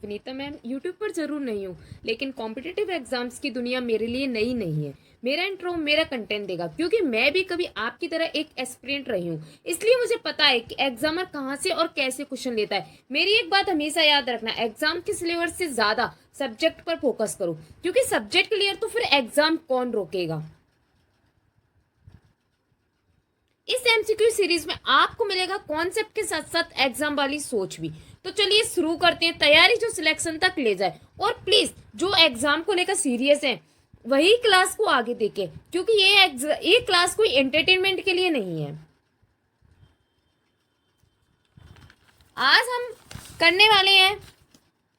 Vinita ma'am, YouTube पर जरूर नहीं हूँ, लेकिन कॉम्पिटिटिव एग्जाम्स की दुनिया मेरे लिए नई नहीं है। मेरा इंट्रो मेरा कंटेंट देगा, क्योंकि मैं भी कभी आपकी तरह एक एस्पिरेंट रही हूँ। इसलिए मुझे पता है कि एग्जामर कहाँ से और कैसे क्वेश्चन लेता है। मेरी एक बात हमेशा याद रखना, एग्जाम के सिलेबस से ज्यादा सब्जेक्ट पर फोकस करो, क्योंकि सब्जेक्ट क्लियर तो फिर एग्जाम कौन रोकेगा। इस एमसीक्यू सीरीज में आपको मिलेगा कॉन्सेप्ट के साथ साथ एग्जाम वाली सोच भी। तो चलिए शुरू करते हैं, तैयारी जो सिलेक्शन तक ले जाए। और प्लीज जो एग्जाम को लेकर सीरियस है वही क्लास को आगे देखे, क्योंकि ये क्लास कोई एंटरटेनमेंट के लिए नहीं है। आज हम करने वाले हैं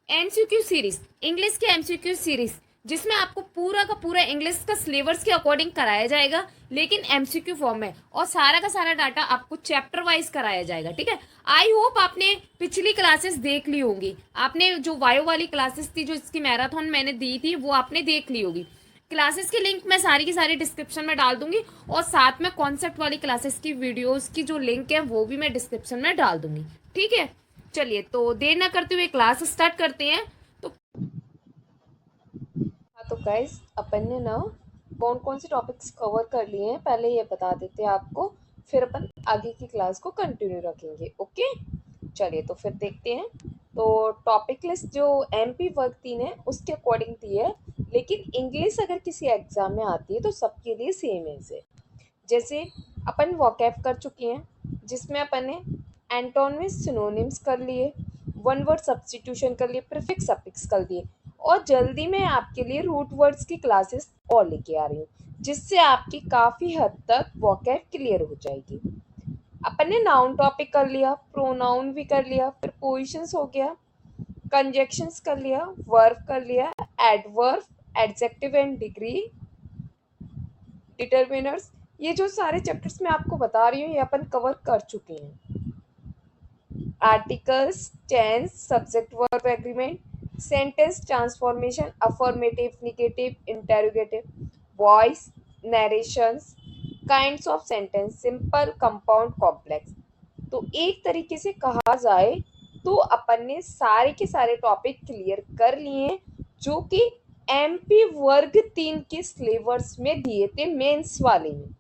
एमसीक्यू सीरीज, इंग्लिश के एमसीक्यू सीरीज, जिसमें आपको पूरा का पूरा इंग्लिश का सिलेबस के अकॉर्डिंग कराया जाएगा, लेकिन एमसीक्यू फॉर्म में, और सारा का सारा डाटा आपको चैप्टर वाइज कराया जाएगा। ठीक है, आई होप आपने पिछली क्लासेस देख ली होंगी। आपने जो वायो वाली क्लासेस थी, जो इसकी मैराथन मैंने दी थी, वो आपने देख ली होगी। क्लासेस की लिंक मैं सारी की सारी डिस्क्रिप्शन में डाल दूंगी, और साथ में कॉन्सेप्ट वाली क्लासेस की वीडियोस की जो लिंक है वो भी मैं डिस्क्रिप्शन में डाल दूंगी। ठीक है, चलिए तो देर ना करते हुए क्लास स्टार्ट करते हैं। तो हाँ, तो गाइस अपन ने ना कौन कौन से टॉपिक्स कवर कर लिए हैं पहले ये बता देते हैं आपको, फिर अपन आगे की क्लास को कंटिन्यू रखेंगे। ओके, चलिए तो फिर देखते हैं। तो टॉपिक लिस्ट जो एमपी वर्ग 3 है उसके अकॉर्डिंग दी है, लेकिन इंग्लिश अगर किसी एग्जाम में आती है तो सबके लिए सेम है। जैसे अपन वोकैब कर चुके हैं, जिसमें अपन ने एंटोनिम्स सिनोनिम्स कर लिए, वन वर्ड सब्स्टिट्यूशन कर लिए, प्रीफिक्स सफिक्स कर दिए। और जल्दी में आपके लिए रूट वर्ड्स की क्लासेस और लेके आ रही हूँ, जिससे आपकी काफ़ी हद तक वोकैब क्लियर हो जाएगी। अपन ने नाउन टॉपिक कर लिया, प्रोनाउन भी कर लिया, फिर पोजिशंस हो गया, कंजक्शंस कर लिया, वर्ब कर लिया, adverb, adjective and degree, determiners. ये जो सारे चैप्टर्स मैं आपको बता रही हूँ ये अपन कवर कर चुके हैं। Articles, tense, subject verb agreement, sentence transformation, affirmative, negative, interrogative, voice, narrations, kinds of sentence, simple, compound, complex. तो एक तरीके से कहा जाए तो अपन ने सारे के सारे टॉपिक क्लियर कर लिए, जो कि एमपी वर्ग 3 के सिलेबस में दिए थे मेंस वाले में।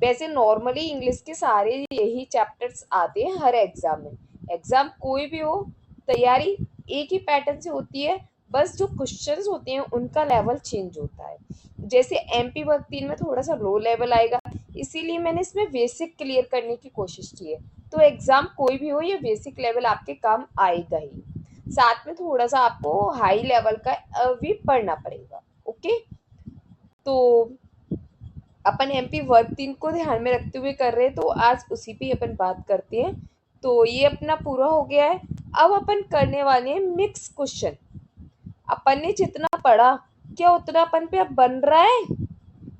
वैसे नॉर्मली इंग्लिश के सारे यही चैप्टर्स आते हैं हर एग्जाम में। एग्जाम कोई भी हो, तैयारी एक ही पैटर्न से होती है, बस जो क्वेश्चंस होते हैं उनका लेवल चेंज होता है। जैसे एमपी वर्ग 3 में थोड़ा सा लो लेवल आएगा, इसीलिए मैंने इसमें बेसिक क्लियर करने की कोशिश की है। तो एग्जाम कोई भी हो, ये बेसिक लेवल आपके काम आएगा ही, साथ में थोड़ा सा आपको हाई लेवल का भी पढ़ना पड़ेगा। ओके, तो अपन एमपी वर्ग 3 को ध्यान में रखते हुए कर रहे हैं, तो आज उसी पे अपन बात करते हैं। तो ये अपना पूरा हो गया है। अब अपन करने वाले हैं मिक्स क्वेश्चन। अपन ने जितना पढ़ा, क्या उतना अपन पे अब बन रहा है?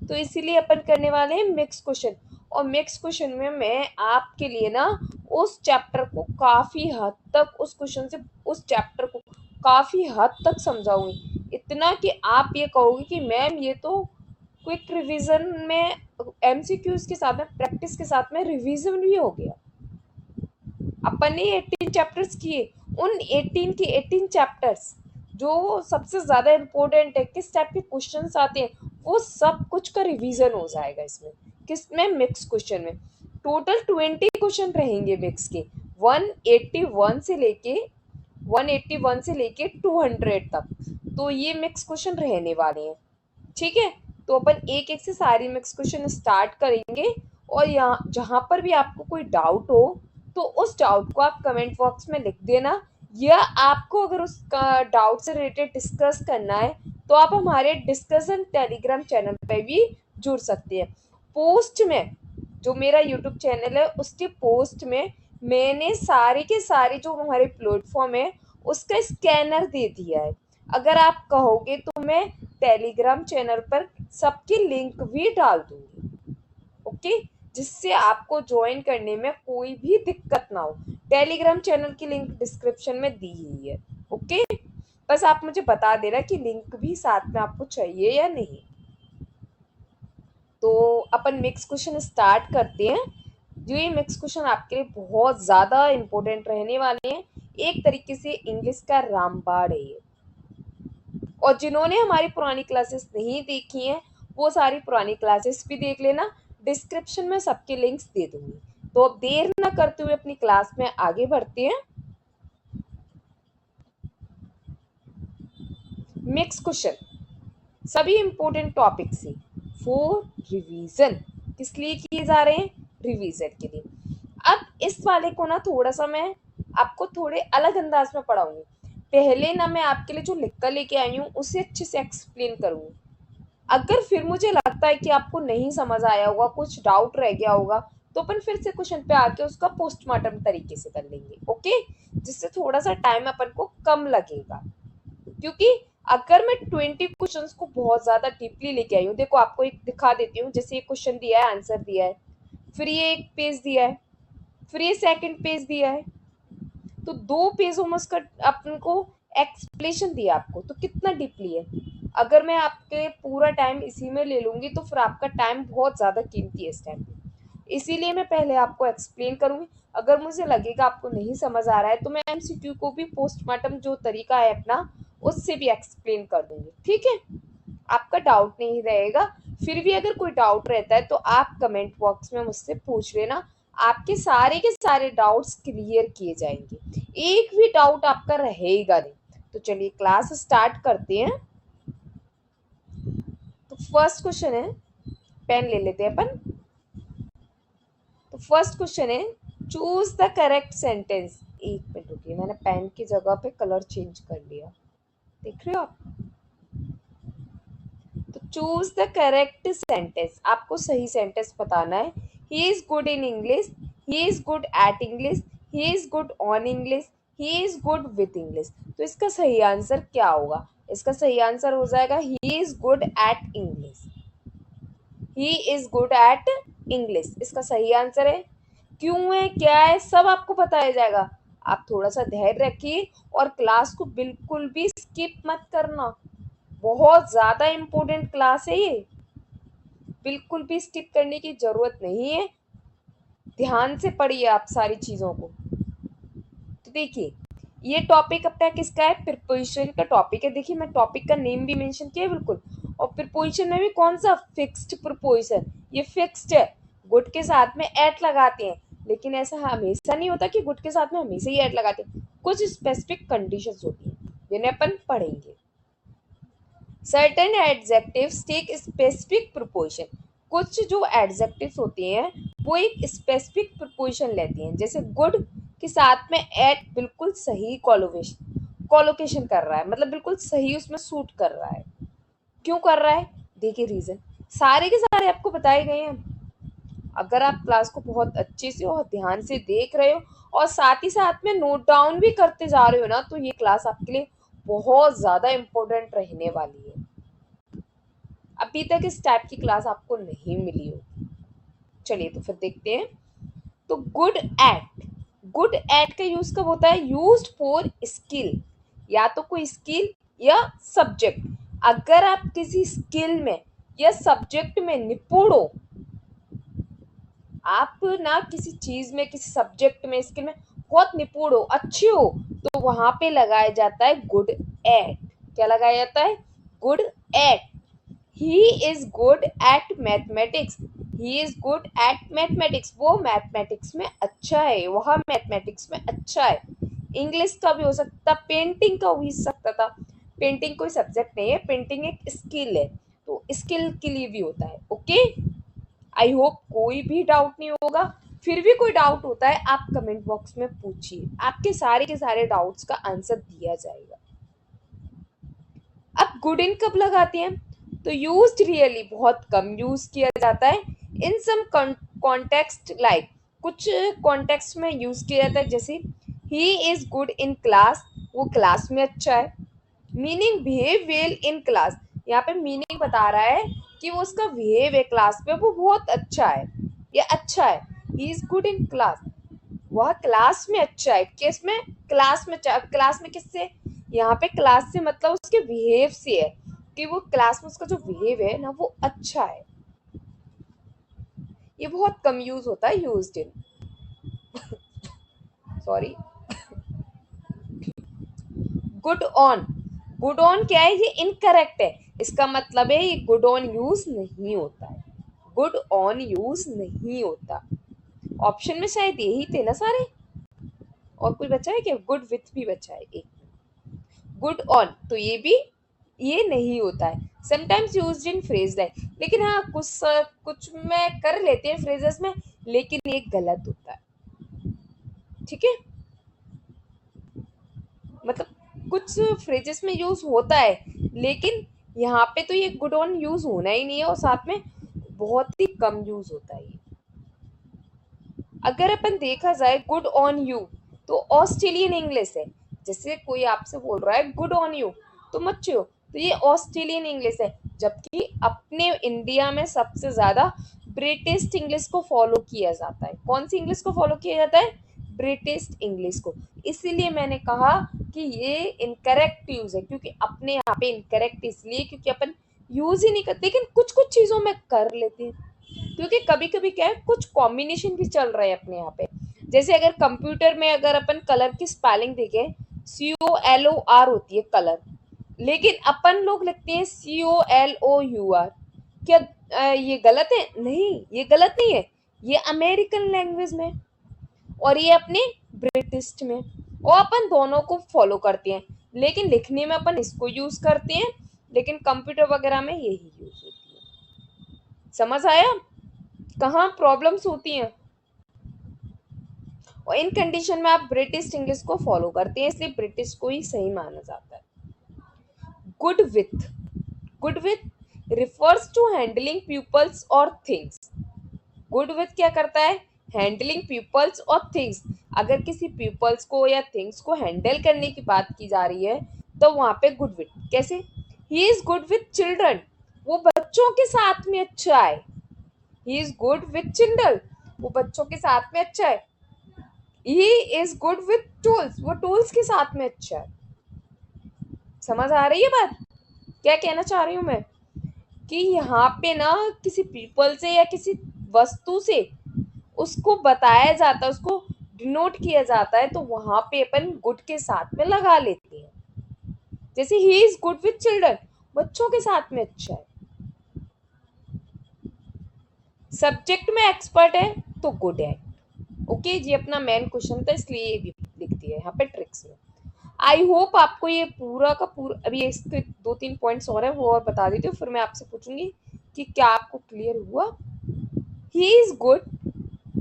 तो इसीलिए अपन करने वाले हैं मिक्स क्वेश्चन। और मिक्स क्वेश्चन में मैं आपके लिए ना उस चैप्टर को काफ़ी हद तक, उस क्वेश्चन से उस चैप्टर को काफ़ी हद तक समझाऊंगी, इतना कि आप ये कहोगे कि मैम ये तो क्विक रिवीजन में, एमसीक्यूज के साथ में, प्रैक्टिस के साथ में रिवीजन भी हो गया। अपन ने 18 चैप्टर्स किए, उन 18 के 18 चैप्टर्स जो सबसे ज़्यादा इम्पोर्टेंट है, किस टाइप के क्वेश्चंस आते हैं, वो सब कुछ का रिवीजन हो जाएगा इसमें। किस में? मिक्स क्वेश्चन में। टोटल 20 क्वेश्चन रहेंगे मिक्स के, 181 से लेके 181 से लेके 200 तक। तो ये मिक्स क्वेश्चन रहने वाले हैं। ठीक है, तो अपन एक एक से सारी मिक्स क्वेश्चन स्टार्ट करेंगे। और यहाँ जहाँ पर भी आपको कोई डाउट हो तो उस डाउट को आप कमेंट बॉक्स में लिख देना, या आपको अगर उसका डाउट से रिलेटेड डिस्कस करना है तो आप हमारे डिस्कशन टेलीग्राम चैनल पे भी जुड़ सकते हैं। पोस्ट में, जो मेरा यूट्यूब चैनल है उसके पोस्ट में मैंने सारे के सारे जो हमारे प्लेटफॉर्म है उसका स्कैनर दे दिया है। अगर आप कहोगे तो मैं टेलीग्राम चैनल पर सबकी लिंक भी डाल दूंगी। ओके, जिससे आपको ज्वाइन करने में कोई भी दिक्कत ना हो। टेलीग्राम चैनल की लिंक डिस्क्रिप्शन में दी हुई है। ओके, बस आप मुझे बता देना कि लिंक भी साथ में आपको चाहिए या नहीं। तो अपन मिक्स क्वेश्चन स्टार्ट करते हैं। जो ये मिक्स क्वेश्चन आपके लिए बहुत ज़्यादा इम्पोर्टेंट रहने वाले हैं, एक तरीके से इंग्लिश का रामबाण है ये। और जिन्होंने हमारी पुरानी क्लासेस नहीं देखी हैं वो सारी पुरानी क्लासेस भी देख लेना, डिस्क्रिप्शन में सबके लिंक्स दे दूंगी। तो अब देर ना करते हुए अपनी क्लास में आगे बढ़ते हैं। मिक्स क्वेश्चन, सभी इंपॉर्टेंट टॉपिक से फॉर रिवीजन। किस लिए किए जा रहे हैं? रिवीजन के लिए। अब इस वाले को ना थोड़ा सा मैं आपको थोड़े अलग अंदाज में पढ़ाऊंगी। पहले ना मैं आपके लिए जो लिख कर लेके आई हूँ उसे अच्छे से एक्सप्लेन करूंगी। अगर फिर मुझे लगता है कि आपको नहीं समझ आया होगा, कुछ डाउट रह गया होगा, तो अपन फिर से क्वेश्चन पे आके उसका पोस्टमार्टम तरीके से कर लेंगे, ओके? जिससे थोड़ा सा टाइम अपन को कम लगेगा। क्योंकि अगर मैं 20 क्वेश्चंस को बहुत ज्यादा डीपली लेके आई हूँ, देखो आपको एक दिखा देती हूँ। जैसे ये क्वेश्चन दिया है, आंसर दिया है, फिर ये एक पेज दिया है, फिर ये सेकंड पेज दिया है, तो 2 पेजों में उसका अपन को एक्सप्लेनेशन दिया आपको, तो कितना डीपली है। अगर मैं आपके पूरा टाइम इसी में ले लूंगी तो फिर आपका टाइम बहुत ज्यादा कीमती है इस टाइम पे। इसीलिए मैं पहले आपको एक्सप्लेन करूंगी। अगर मुझे लगेगा आपको नहीं समझ आ रहा है तो मैं एमसीक्यू को भी पोस्टमार्टम जो तरीका है अपना उससे भी एक्सप्लेन कर दूंगी, ठीक है? आपका डाउट नहीं रहेगा। फिर भी अगर कोई डाउट रहता है तो आप कमेंट बॉक्स में मुझसे पूछ लेना, आपके सारे के सारे डाउट्स क्लियर किए जाएंगे, एक भी डाउट आपका रहेगा नहीं। तो चलिए क्लास स्टार्ट करते हैं। तो फर्स्ट क्वेश्चन है, पेन ले लेते हैं अपन। तो फर्स्ट क्वेश्चन है, चूज द करेक्ट सेंटेंस। एक मिनट रुकिए, मैंने पेन की जगह पे कलर चेंज कर लिया, देख रहे हो आप? तो चूज द करेक्ट सेंटेंस, आपको सही सेंटेंस बताना है। ही is good in English, he is good at English, he is good on English, he is good with English. तो इसका सही आंसर क्या होगा? इसका सही आंसर हो जाएगा ही is good at English. He is good at English इसका सही आंसर है। क्यों है, क्या है, सब आपको बताया जाएगा। आप थोड़ा सा धैर्य रखिए और क्लास को बिल्कुल भी स्किप मत करना। बहुत ज्यादा इंपॉर्टेंट क्लास है ये, बिल्कुल भी स्किप करने की जरूरत नहीं है। ध्यान से पढ़िए आप सारी चीजों को। तो देखिए, ये टॉपिक अपना किसका है? प्रीपोजिशन का टॉपिक है। देखिए मैं टॉपिक का नेम भी मेंशन किया है बिल्कुल। और प्रीपोजिशन में भी कौन सा? Fixed preposition. ये फिक्स्ड है, गुड के साथ में एट लगाते हैं, लेकिन ऐसा हमेशा नहीं होता कि गुड के साथ में हमेशा ही एट लगाते हैं। कुछ स्पेसिफिक कंडीशंस होती हैं जिन्हें अपन पढ़ेंगे। Certain adjectives take specific preposition. कुछ जो एडजेक्टिव्स होते हैं वो एक स्पेसिफिक प्रीपोजिशन लेती हैं। जैसे गुड के साथ में एट बिल्कुल सही कोलोकेशन कर रहा है, मतलब बिल्कुल सही उसमें सूट कर रहा है। क्यों कर रहा है? देखिए रीजन सारे के सारे आपको बताए गए हैं। अगर आप क्लास को बहुत अच्छे से और ध्यान से देख रहे हो और साथ ही साथ में नोट डाउन भी करते जा रहे हो ना, तो ये क्लास आपके लिए बहुत ज्यादा इंपॉर्टेंट रहने वाली है। अभी तक इस टाइप की क्लास आपको नहीं मिली होगी। चलिए तो फिर देखते हैं। तो गुड एट, गुड एट का यूज कब होता है? यूज्ड फॉर स्किल, या तो कोई स्किल या सब्जेक्ट। अगर आप किसी स्किल में या सब्जेक्ट में निपुण हो, आप ना किसी चीज में, किसी सब्जेक्ट में, स्किल में बहुत निपुण हो, अच्छे हो, तो वहां पे लगाया जाता है गुड एट। क्या लगाया जाता है? Good at. He is good at mathematics, he is good at mathematics. वो मैथमेटिक्स में अच्छा है, वह मैथमेटिक्स में अच्छा है। इंग्लिश का भी हो सकता, पेंटिंग का हो सकता था। पेंटिंग कोई सब्जेक्ट नहीं है, पेंटिंग एक स्किल है, तो स्किल के लिए भी होता है, ओके? आई होप कोई भी डाउट नहीं होगा। फिर भी कोई डाउट होता है आप कमेंट बॉक्स में पूछिए, आपके सारे के सारे डाउट्स का आंसर दिया जाएगा। अब गुड इन कब लगाते हैं? तो यूज्ड रियली बहुत कम यूज किया जाता है। इन सम कॉन्टेक्स्ट लाइक, कुछ कॉन्टेक्स्ट में यूज किया जाता है। जैसे ही इज गुड इन क्लास, वो क्लास में अच्छा है। Meaning behave well in class, यहाँ पे मीनिंग बता रहा है कि वो उसका बिहेव है क्लास में वो बहुत अच्छा है, ये अच्छा है। ही इज गुड इन क्लास, वह क्लास में अच्छा है। किस में? क्लास में। क्लास में किससे? यहाँ पे क्लास से मतलब उसके बिहेव से है, कि वो क्लास में उसका जो बिहेव है ना वो अच्छा है। ये बहुत कम यूज होता है, used in, sorry. Good on, good on क्या है, ये इनकरेक्ट है, इसका मतलब है ये गुड ऑन यूज नहीं होता है, गुड ऑन यूज नहीं होता। ऑप्शन में शायद यही थे ना सारे, और कोई बचा है क्या? गुड विथ भी बचा है एक, गुड ऑन तो ये भी, ये नहीं होता है, sometimes used in phrase like, लेकिन हाँ कुछ में कर लेते हैं फ्रेजेस में, लेकिन ये गलत होता है, ठीक है, मतलब कुछ फ्रेजेस में यूज होता है, लेकिन यहाँ पे तो ये गुड ऑन यूज होना ही नहीं है, और साथ में बहुत ही कम यूज होता है ये। अगर अपन देखा जाए गुड ऑन यू तो ऑस्ट्रेलियन इंग्लिश है, जैसे कोई आपसे बोल रहा है गुड ऑन यू तुम अच्छे हो, तो ये ऑस्ट्रेलियन इंग्लिश है, जबकि अपने इंडिया में सबसे ज्यादा ब्रिटिश इंग्लिश को फॉलो किया जाता है। कौन सी इंग्लिश को फॉलो किया जाता है? ब्रिटिश इंग्लिश को। इसीलिए मैंने कहा कि ये इनकरेक्ट यूज है, क्योंकि अपने यहाँ पे इनकरेक्ट इसलिए क्योंकि अपन यूज ही नहीं करते, लेकिन कुछ कुछ चीजों में कर लेते हैं, क्योंकि कभी कभी क्या है, कुछ कॉम्बिनेशन भी चल रहा है अपने यहाँ पे। जैसे अगर कंप्यूटर में अगर अपन कलर की स्पेलिंग देखें, COLOR होती है कलर, लेकिन अपन लोग लिखते हैं COLOUR। क्या ये गलत है? नहीं, ये गलत नहीं है, ये अमेरिकन लैंग्वेज में और ये अपने ब्रिटिश में, और अपन दोनों को फॉलो करते हैं, लेकिन लिखने में अपन इसको यूज करते हैं, लेकिन कंप्यूटर वगैरह में यही यूज होती है। समझ आया कहाँ प्रॉब्लम्स होती हैं? और इन कंडीशन में आप ब्रिटिश इंग्लिश को फॉलो करते हैं, इसलिए ब्रिटिश को ही सही माना जाता है। Good with, good with refers to handling peoples और थिंग्स। गुड विथ क्या करता है? हैंडलिंग पीपल्स और थिंग्स। अगर किसी पीपल्स को या थिंग्स को हैंडल करने की बात की जा रही है तो वहां पे गुड विथ कैसे? ही इज गुड विथ चिल्ड्रन, वो बच्चों के साथ में अच्छा है। ही इज गुड विथ चिल्ड्रन, वो बच्चों के साथ में अच्छा है। ही इज गुड विथ टूल्स, वो टूल्स के साथ में अच्छा है। समझ आ रही है बात? क्या कहना चाह रही हूं मैं कि यहाँ पे ना किसी पीपल से या किसी वस्तु से उसको बताया जाता है, उसको डिनोट किया जाता है, तो वहां पे अपन गुड के साथ में लगा लेते हैं। जैसे ही इज गुड विथ चिल्ड्रन, बच्चों के साथ में अच्छा है। सब्जेक्ट में एक्सपर्ट है तो गुड है। ओके जी, अपना मेन क्वेश्चन था इसलिए ये भी लिख दिया यहाँ पे ट्रिक्स में। आई होप आपको ये पूरा का पूरा, अभी इसके 2-3 पॉइंट्स और है वो और बता देती हूँ, फिर मैं आपसे पूछूंगी कि क्या आपको क्लियर हुआ। ही इज गुड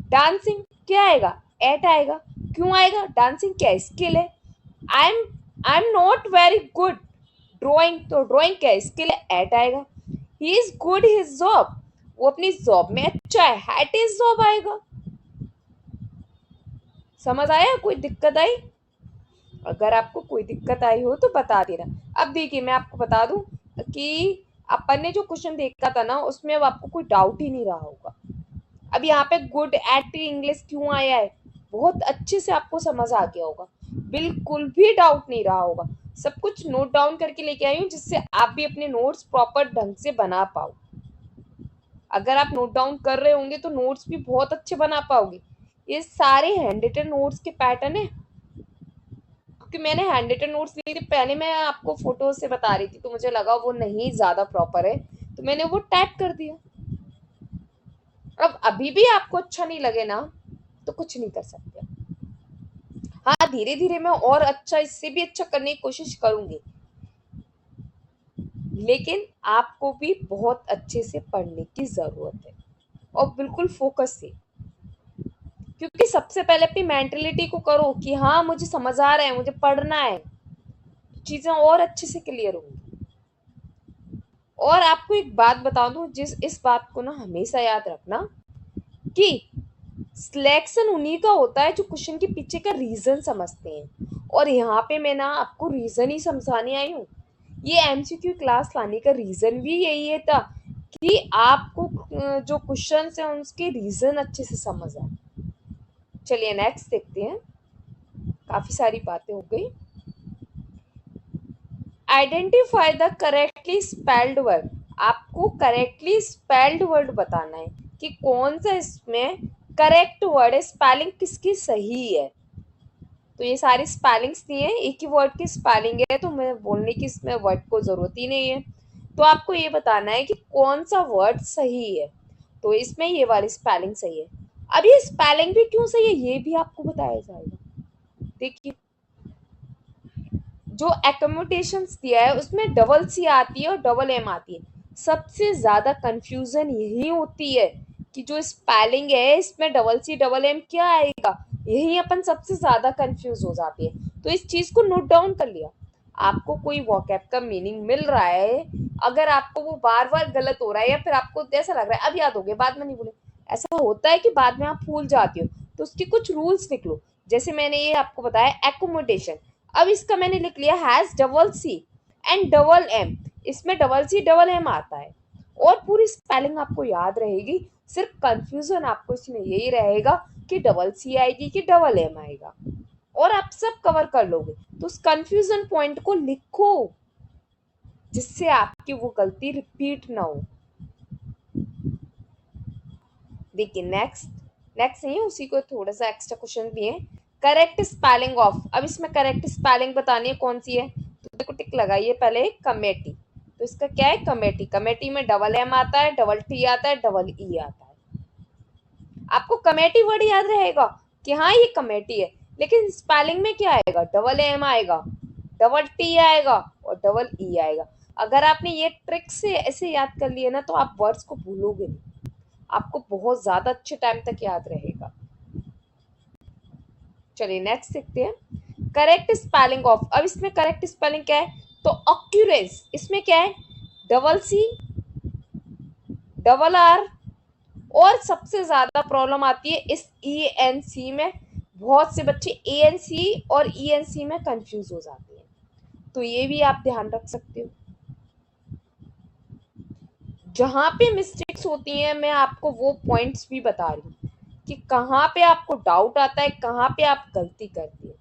डांसिंग, क्या आएगा? एट आएगा। क्यों आएगा? डांसिंग क्या स्किल है। I am not very good drawing, तो ड्राइंग क्या स्किल है, एट आएगा। ही इज गुड हिज जॉब, वो अपनी जॉब में अच्छा है, हैट इज जॉब आएगा। समझ आया? कोई दिक्कत आई? अगर आपको कोई दिक्कत आई हो तो बता देना। अब देखिए मैं आपको बता दूं कि अपन ने जो क्वेश्चन देखा था ना उसमें अब आपको कोई डाउट ही नहीं रहा होगा। अब यहाँ पे गुड एट इंग्लिश क्यों आया है, बहुत अच्छे से आपको समझ आ गया होगा, बिल्कुल भी डाउट नहीं रहा होगा। सब कुछ नोट डाउन करके लेके आई हूँ जिससे आप भी अपने नोट्स प्रॉपर ढंग से बना पाओ। अगर आप नोट डाउन कर रहे होंगे तो नोट्स भी बहुत अच्छे बना पाओगे। ये सारे हैंड रिटन नोट्स के पैटर्न है, क्योंकि मैंने हैंड रिटन नोट्स लिए थे पहले, मैं आपको फोटो से बता रही थी तो मुझे लगा वो नहीं ज्यादा प्रॉपर है तो मैंने वो टैग कर दिया। अब अभी भी आपको अच्छा नहीं लगे ना तो कुछ नहीं कर सकते। हाँ, धीरे धीरे मैं और अच्छा, इससे भी अच्छा करने की कोशिश करूंगी, लेकिन आपको भी बहुत अच्छे से पढ़ने की जरूरत है और बिल्कुल फोकस से, क्योंकि सबसे पहले अपनी मेंटेलिटी को करो कि हाँ मुझे समझ आ रहा है, मुझे पढ़ना है, चीजें और अच्छे से क्लियर होंगी। और आपको एक बात बता दूं, इस बात को ना हमेशा याद रखना कि सिलेक्शन उन्हीं का होता है जो क्वेश्चन के पीछे का रीजन समझते हैं, और यहाँ पे मैं ना आपको रीजन ही समझाने आई हूँ। ये MCQ क्लास लाने का रीजन भी यही है था कि आपको जो क्वेश्चन है उसके रीजन अच्छे से समझ आए। चलिए नेक्स्ट देखते हैं, काफी सारी बातें हो गई। Identify the correctly spelled word, आपको करेक्टली स्पेल्ड वर्ड बताना है कि कौन सा इसमें करेक्ट वर्ड है, स्पेलिंग किसकी सही है। तो ये सारी स्पेलिंग्स दिए हैं, एक ही वर्ड की स्पेलिंग है, तो मैं बोलने की इसमें वर्ड को जरूरत ही नहीं है। तो आपको ये बताना है कि कौन सा वर्ड सही है। तो इसमें ये वाली स्पेलिंग सही है। अब ये स्पेलिंग भी क्यों सही है ये भी आपको बताया जाएगा। देखिए, जो एकोमोडेशंस दिया है उसमें डबल सी आती है और डबल एम आती है। सबसे ज्यादा कंफ्यूजन यही होती है कि जो स्पेलिंग है इसमें डबल सी डबल एम क्या आएगा, यही अपन सबसे ज्यादा कंफ्यूज हो जाती है। तो इस चीज को नोट डाउन कर लिया। आपको कोई वोकैब का मीनिंग मिल रहा है, अगर आपको वो बार बार गलत हो रहा है या फिर आपको ऐसा लग रहा है अब याद हो गया बाद में नहीं बोले, ऐसा होता है कि बाद में आप भूल जाती हो, तो उसके कुछ रूल्स निकलो। जैसे मैंने ये आपको बताया एकोमोडेशन, अब इसका मैंने लिख लिया has double C and double M, इसमें डबल सी डबल एम आता है और पूरी स्पेलिंग आपको याद रहेगी। सिर्फ कंफ्यूजन आपको इसमें यही रहेगा कि डबल सी आएगी कि डबल एम आएगा, और आप सब कवर कर लोगे। तो उस कंफ्यूजन पॉइंट को लिखो जिससे आपकी वो गलती रिपीट ना हो। देखिए नेक्स्ट, नेक्स्ट नहीं उसी को थोड़ा सा एक्स्ट्रा क्वेश्चन दिए, करेक्ट स्पेलिंग ऑफ। अब इसमें करेक्ट स्पेलिंग बतानी है कौन सी है, तो देखो टिक लगाइए पहले कमेटी। तो इसका क्या है कमेटी, कमेटी में डबल एम आता है, डबल टी आता है, डबल ई आता है। आपको कमेटी वर्ड याद रहेगा कि हाँ ये कमेटी है, लेकिन स्पेलिंग में क्या आएगा, डबल एम आएगा, डबल टी आएगा और डबल ई आएगा। अगर आपने ये ट्रिक से ऐसे याद कर लिए ना तो आप वर्ड्स को भूलोगे नहीं, आपको बहुत ज्यादा अच्छे टाइम तक याद रहेगा। चलिए नेक्स्ट देखते हैं, करेक्ट स्पेलिंग ऑफ। अब इसमें करेक्ट स्पेलिंग क्या है, तो ऑक्यूरेंस, इसमें क्या है डबल सी डबल आर, और सबसे ज्यादा प्रॉब्लम आती है इस ई एन सी में। बहुत से बच्चे ए एन सी और ई एन सी में कंफ्यूज हो जाते हैं, तो ये भी आप ध्यान रख सकते हो। जहां पे मिस्टेक्स होती हैं मैं आपको वो पॉइंट्स भी बता रही हूँ कि कहाँ पे आपको डाउट आता है, कहाँ पे आप गलती करती है।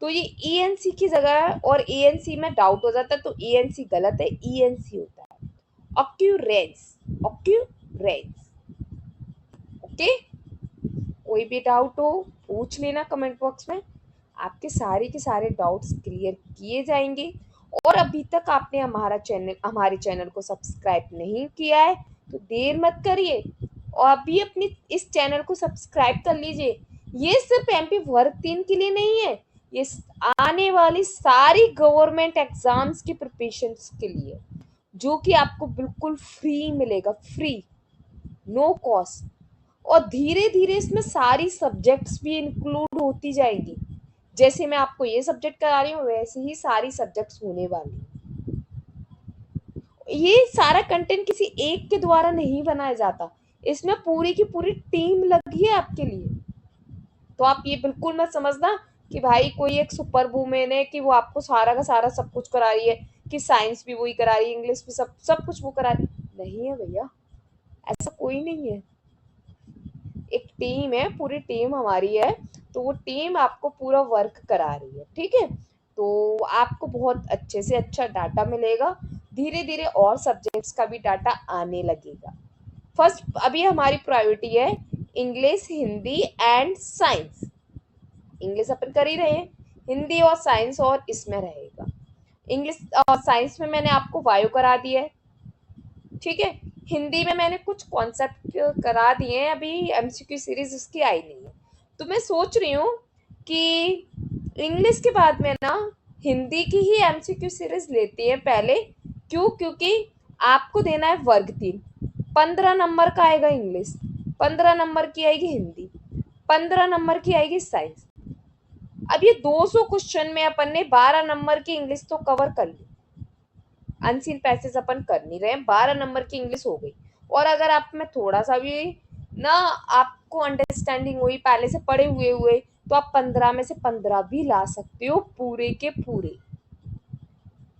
तो ये ई एन सी की जगह है और ए एन सी में डाउट हो जाता है, तो ए एन सी गलत है, ई एन सी होता है ऑक्यूरेंस, ऑक्यूरेंस। ओके, कोई भी डाउट हो पूछ लेना कमेंट बॉक्स में, आपके सारे के सारे डाउट्स क्लियर किए जाएंगे। और अभी तक आपने हमारे चैनल को सब्सक्राइब नहीं किया है तो देर मत करिए और अभी अपनी इस चैनल को सब्सक्राइब कर लीजिए। ये सिर्फ एमपी वर्ग 3 के लिए नहीं है, ये आने वाली सारी गवर्नमेंट एग्जाम्स की प्रिपरेशन के लिए, जो कि आपको बिल्कुल फ्री मिलेगा, फ्री, नो कॉस्ट। और धीरे धीरे इसमें सारी सब्जेक्ट्स भी इंक्लूड होती जाएंगी। जैसे मैं आपको ये सब्जेक्ट करा रही हूँ वैसे ही सारी सब्जेक्ट्स होने वाली। ये सारा कंटेंट किसी एक के द्वारा नहीं बनाया जाता, इसमें पूरी की पूरी टीम लगी है आपके लिए। तो आप ये बिल्कुल मत समझना कि भाई कोई एक सुपर वुमेन है कि वो आपको सारा का सारा सब कुछ करा रही है, कि साइंस भी वही करा रही है, इंग्लिश भी सब सब कुछ वो करा रही है। नहीं है भैया, ऐसा कोई नहीं है। एक टीम है, पूरी टीम हमारी है, तो वो टीम आपको पूरा वर्क करा रही है, ठीक है। तो आपको बहुत अच्छे से अच्छा डाटा मिलेगा, धीरे धीरे और सब्जेक्ट्स का भी डाटा आने लगेगा। फर्स्ट अभी हमारी प्रायोरिटी है English, Hindi and science. English अपन कर ही रहे हैं, हिंदी और साइंस और इसमें रहेगा। इंग्लिश और साइंस में मैंने आपको बायो करा दिया है, ठीक है। हिंदी में मैंने कुछ कॉन्सेप्ट करा दिए हैं, अभी एमसीक्यू सीरीज उसकी आई नहीं है। तो मैं सोच रही हूँ कि इंग्लिश के बाद में ना हिंदी की ही एमसीक्यू सीरीज लेती है पहले। क्यों, क्योंकि आपको देना है वर्ग 3, 15 नंबर का आएगा इंग्लिश, 15 नंबर की आएगी हिंदी, 15 नंबर की आएगी साइंस। अब ये 200 क्वेश्चन में अपन ने 12 नंबर की इंग्लिश तो कवर कर ली, अनसीन पैसेज अपन कर नहीं रहे हैं, 12 नंबर की इंग्लिश हो गई। और अगर आप में थोड़ा सा भी ना आपको अंडरस्टैंडिंग हुई पहले से पढ़े हुए हुए, तो आप 15 में से 15 भी ला सकते हो पूरे के पूरे।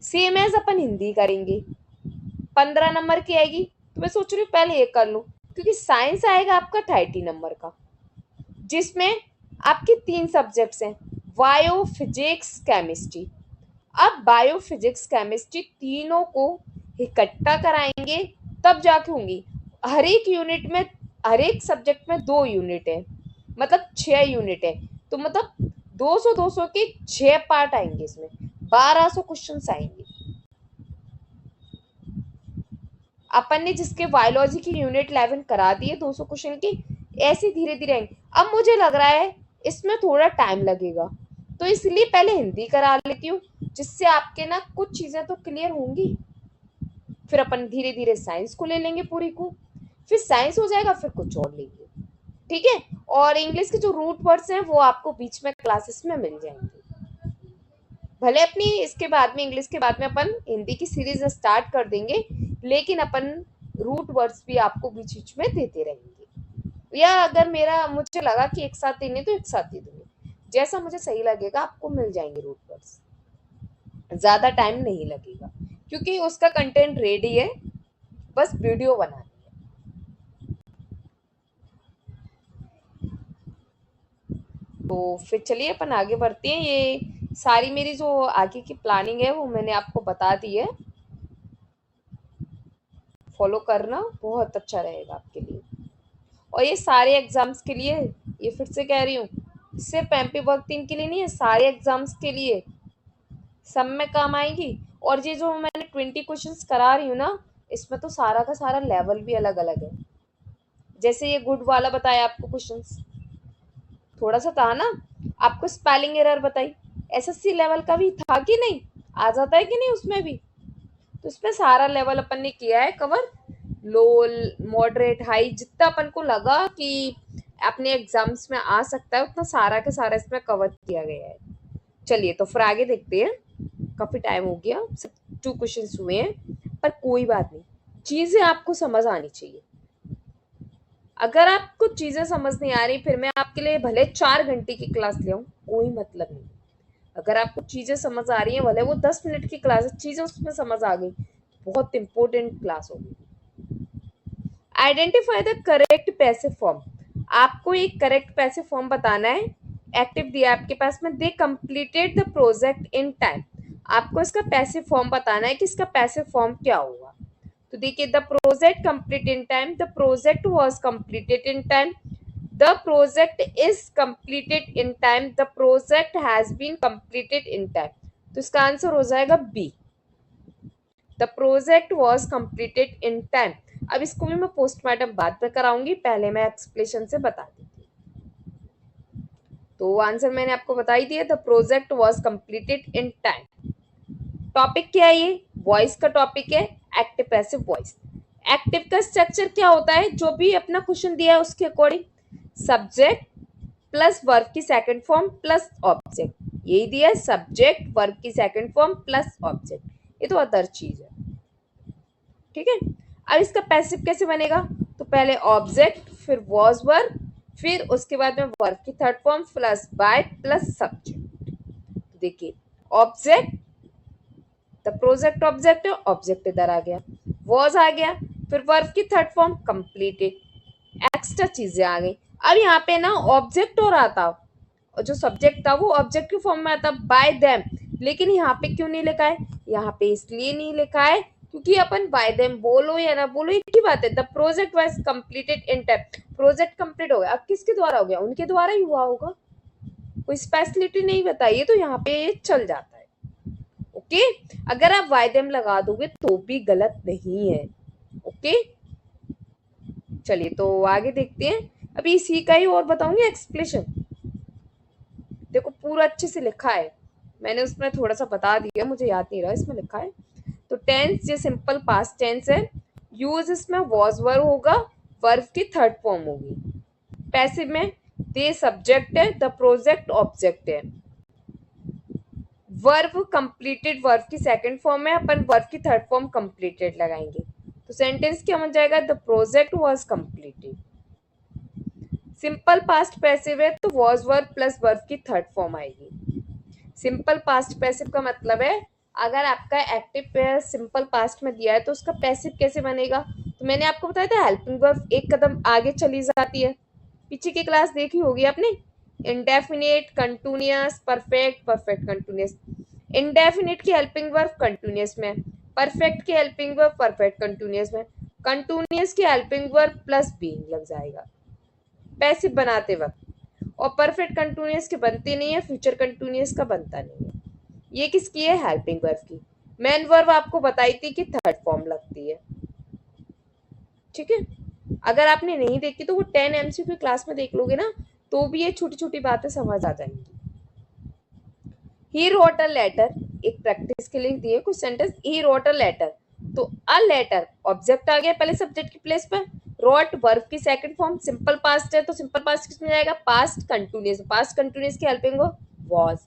सेम एज अपन हिंदी करेंगे, 15 नंबर की आएगी, तो मैं सोच रही हूँ पहले ये कर लूँ, क्योंकि साइंस आएगा आपका 30 नंबर का, जिसमें आपके 3 सब्जेक्ट्स हैं, बायो, फिजिक्स, केमिस्ट्री। अब बायो, फिजिक्स, केमिस्ट्री तीनों को इकट्ठा कराएंगे तब जाके होंगी। हर एक यूनिट में, हर एक सब्जेक्ट में 2 यूनिट है, मतलब 6 यूनिट है, तो मतलब 200 के 6 पार्ट आएंगे, इसमें 1200 क्वेश्चन आएंगे। अपन ने जिसके बायोलॉजी की यूनिट 11 करा दी है 200 क्वेश्चन की, ऐसे धीरे धीरे आएंगे। अब मुझे लग रहा है इसमें थोड़ा टाइम लगेगा, तो इसलिए पहले हिंदी करा लेती हूँ, जिससे आपके ना कुछ चीजें तो क्लियर होंगी। फिर अपन धीरे धीरे साइंस को ले लेंगे पूरी को, फिर साइंस हो जाएगा, फिर कुछ और लेंगे, ठीक है। और इंग्लिश के जो रूट वर्ड्स हैं वो आपको बीच में क्लासेस में मिल जाएंगे। भले अपनी इसके बाद में, इंग्लिश के बाद में अपन हिंदी की सीरीज स्टार्ट कर देंगे, लेकिन अपन रूट वर्ड्स भी आपको बीच बीच में देते रहेंगे। या अगर मेरा मुझे लगा कि एक साथ देने तो एक साथ दे दूंगे, जैसा मुझे सही लगेगा आपको मिल जाएंगे रूट वर्ड्स। ज्यादा टाइम नहीं लगेगा क्योंकि उसका कंटेंट रेडी है, बस वीडियो बनानी है। तो फिर चलिए अपन आगे बढ़ते हैं। ये सारी मेरी जो आगे की प्लानिंग है वो मैंने आपको बता दी है, फॉलो करना बहुत अच्छा रहेगा आपके लिए। और ये सारे एग्जाम्स के लिए, ये फिर से कह रही हूँ, सिर्फ एमपी वर्क 3 के लिए नहीं है, सारे एग्जाम्स के लिए सब में काम आएगी। और ये जो मैंने 20 क्वेश्चंस करा रही हूँ ना, इसमें तो सारा का सारा लेवल भी अलग अलग है। जैसे ये गुड वाला बताया आपको क्वेश्चंस, थोड़ा सा था ना, आपको स्पेलिंग एरर बताई, एसएससी लेवल का भी था कि नहीं, आ जाता है कि नहीं उसमें भी। तो इसमें सारा लेवल अपन ने किया है कवर, लो मॉडरेट हाई, जितना अपन को लगा कि अपने एग्जाम्स में आ सकता है उतना सारा का सारा इसमें कवर किया गया है। चलिए तो फिर आगे देखते हैं, काफी टाइम हो गया, सिर्फ 2 क्वेश्चंस हुए हैं, पर कोई बात नहीं, चीजें आपको समझ आनी चाहिए। अगर आपको चीजें समझ नहीं आ रही, फिर मैं आपके लिए भले 4 घंटे की क्लास ले आऊं, कोई मतलब नहीं। अगर आपको चीजें समझ आ रही हैं, भले वो 10 मिनट की क्लास है, चीजें उसमें समझ आ गई, बहुत इंपॉर्टेंट क्लास होगी। Identify the correct passive form, आपको एक करेक्ट पैसिव फॉर्म बताना है। एक्टिव दिया आपके पास में, दे completed the project in time, आपको इसका पैसिव फॉर्म बताना है कि इसका पैसिव फॉर्म क्या होगा। तो देखिए, the project complete in time, the project was completed in time, the project is completed in time, the project has been completed in time. तो इसका आंसर हो जाएगा B, the project was completed in time. अब इसको भी मैं postmortem बाद में कराऊंगी, पहले मैं एक्सप्लेनेशन से बता देती हूँ। तो आंसर मैंने आपको बता ही दिया, the project was completed in time. Topic क्या है, ये वॉइस का टॉपिक है, एक्टिव पैसिव वॉइस। एक्टिव का स्ट्रक्चर क्या होता है, जो भी अपना क्वेश्चन दिया है उसके अकॉर्डिंग सब्जेक्ट प्लस वर्ब की सेकंड फॉर्म प्लस ऑब्जेक्ट, यही दिया है, सब्जेक्ट वर्ब की सेकंड फॉर्म प्लस ऑब्जेक्ट, ये तो अदर चीज है, ठीक है। अब इसका पैसिव कैसे बनेगा, तो पहले ऑब्जेक्ट, फिर वॉज वर्ब, फिर उसके बाद में वर्ब की third form plus by plus subject. देखिए, ऑब्जेक्ट, द प्रोजेक्ट ऑब्जेक्ट है, ऑब्जेक्ट इधर आ गया, वॉज आ गया, फिर वर्ब की थर्ड फॉर्म कंप्लीटेड, एक्स्ट्रा चीजें आ गई। अब यहाँ पे ना ऑब्जेक्ट और आता, और जो सब्जेक्ट था वो ऑब्जेक्ट की फॉर्म में आता बाय देम, लेकिन यहाँ पे क्यों नहीं लिखा है, यहाँ पे इसलिए नहीं लिखा है क्योंकि अपन बाय देम बोलो या ना बोलो एक ही बात है। The project was completed in time, project complete हो गया, अब किसके द्वारा हो गया, उनके द्वारा ही हुआ होगा, कोई स्पेशलिटी नहीं बताइए, तो यहाँ पे चल जाता है, ओके। अगर आप बाय देम लगा दोगे तो भी गलत नहीं है, ओके। चलिए तो आगे देखते हैं, अभी इसी का ही और बताऊंगी एक्सप्लेनेशन। देखो पूरा अच्छे से लिखा है, मैंने उसमें थोड़ा सा बता दिया, मुझे याद नहीं रहा इसमें लिखा है। तो टेंस ये सिंपल पास्ट टेंस है, यूज इसमें वॉज वर्ब होगा, वर्ब की थर्ड फॉर्म होगी। पैसिव में दे सब्जेक्ट है, द प्रोजेक्ट ऑब्जेक्ट है, वर्ब कंप्लीटेड वर्ब की सेकंड फॉर्म है, अपन वर्ब की थर्ड फॉर्म कंप्लीटेड लगाएंगे, तो सेंटेंस क्या बन जाएगा, the project was completed. Simple past passive है तो वॉज वर्ब प्लस वर्ब की थर्ड फॉर्म आएगी। सिंपल पास्ट पैसिव का मतलब है, अगर आपका एक्टिव सिंपल पास्ट में दिया है तो उसका पैसिव कैसे बनेगा, तो मैंने आपको बताया था हेल्पिंग वर्ब एक कदम आगे चली जाती है, पीछे की क्लास देखी होगी आपने, indefinite, continuous, perfect, perfect continuous. Indefinite की हेल्पिंग वर्ब कंटिन्यूअस में, परफेक्ट की हेल्पिंग वर्ब परफेक्ट कंटिन्यूअस में, कंटिन्यूअस की हेल्पिंग वर्ब प्लस बीइंग लग जाएगा पैसिव बनाते वक्त। और परफेक्ट कंटिन्यूअस के बनते नहीं है, फ्यूचर कंटिन्यूअस का बनता नहीं है। ये किसकी है? हेल्पिंग वर्ब की। मेन वर्ब आपको बताई थी कि थर्ड फॉर्म लगती है, ठीक है। अगर आपने नहीं देखी तो वो 10 MCQ क्लास में देख लोगे ना, तो भी ये छोटी छोटी बातें समझ आ जाएंगी। ही रोट अ लेटर, एक प्रैक्टिस के लिए दिए कुछ sentence. He wrote a letter, तो अ लेटर ऑब्जेक्ट आ गया पहले सब्जेक्ट की प्लेस पर। रोट वर्ब की सेकंड फॉर्म, सिंपल पास्ट है तो सिंपल पास्ट किसमें जाएगा? Past continuous. पास्ट कंटिन्यूअस की हेल्पिंग वर्ब वाज।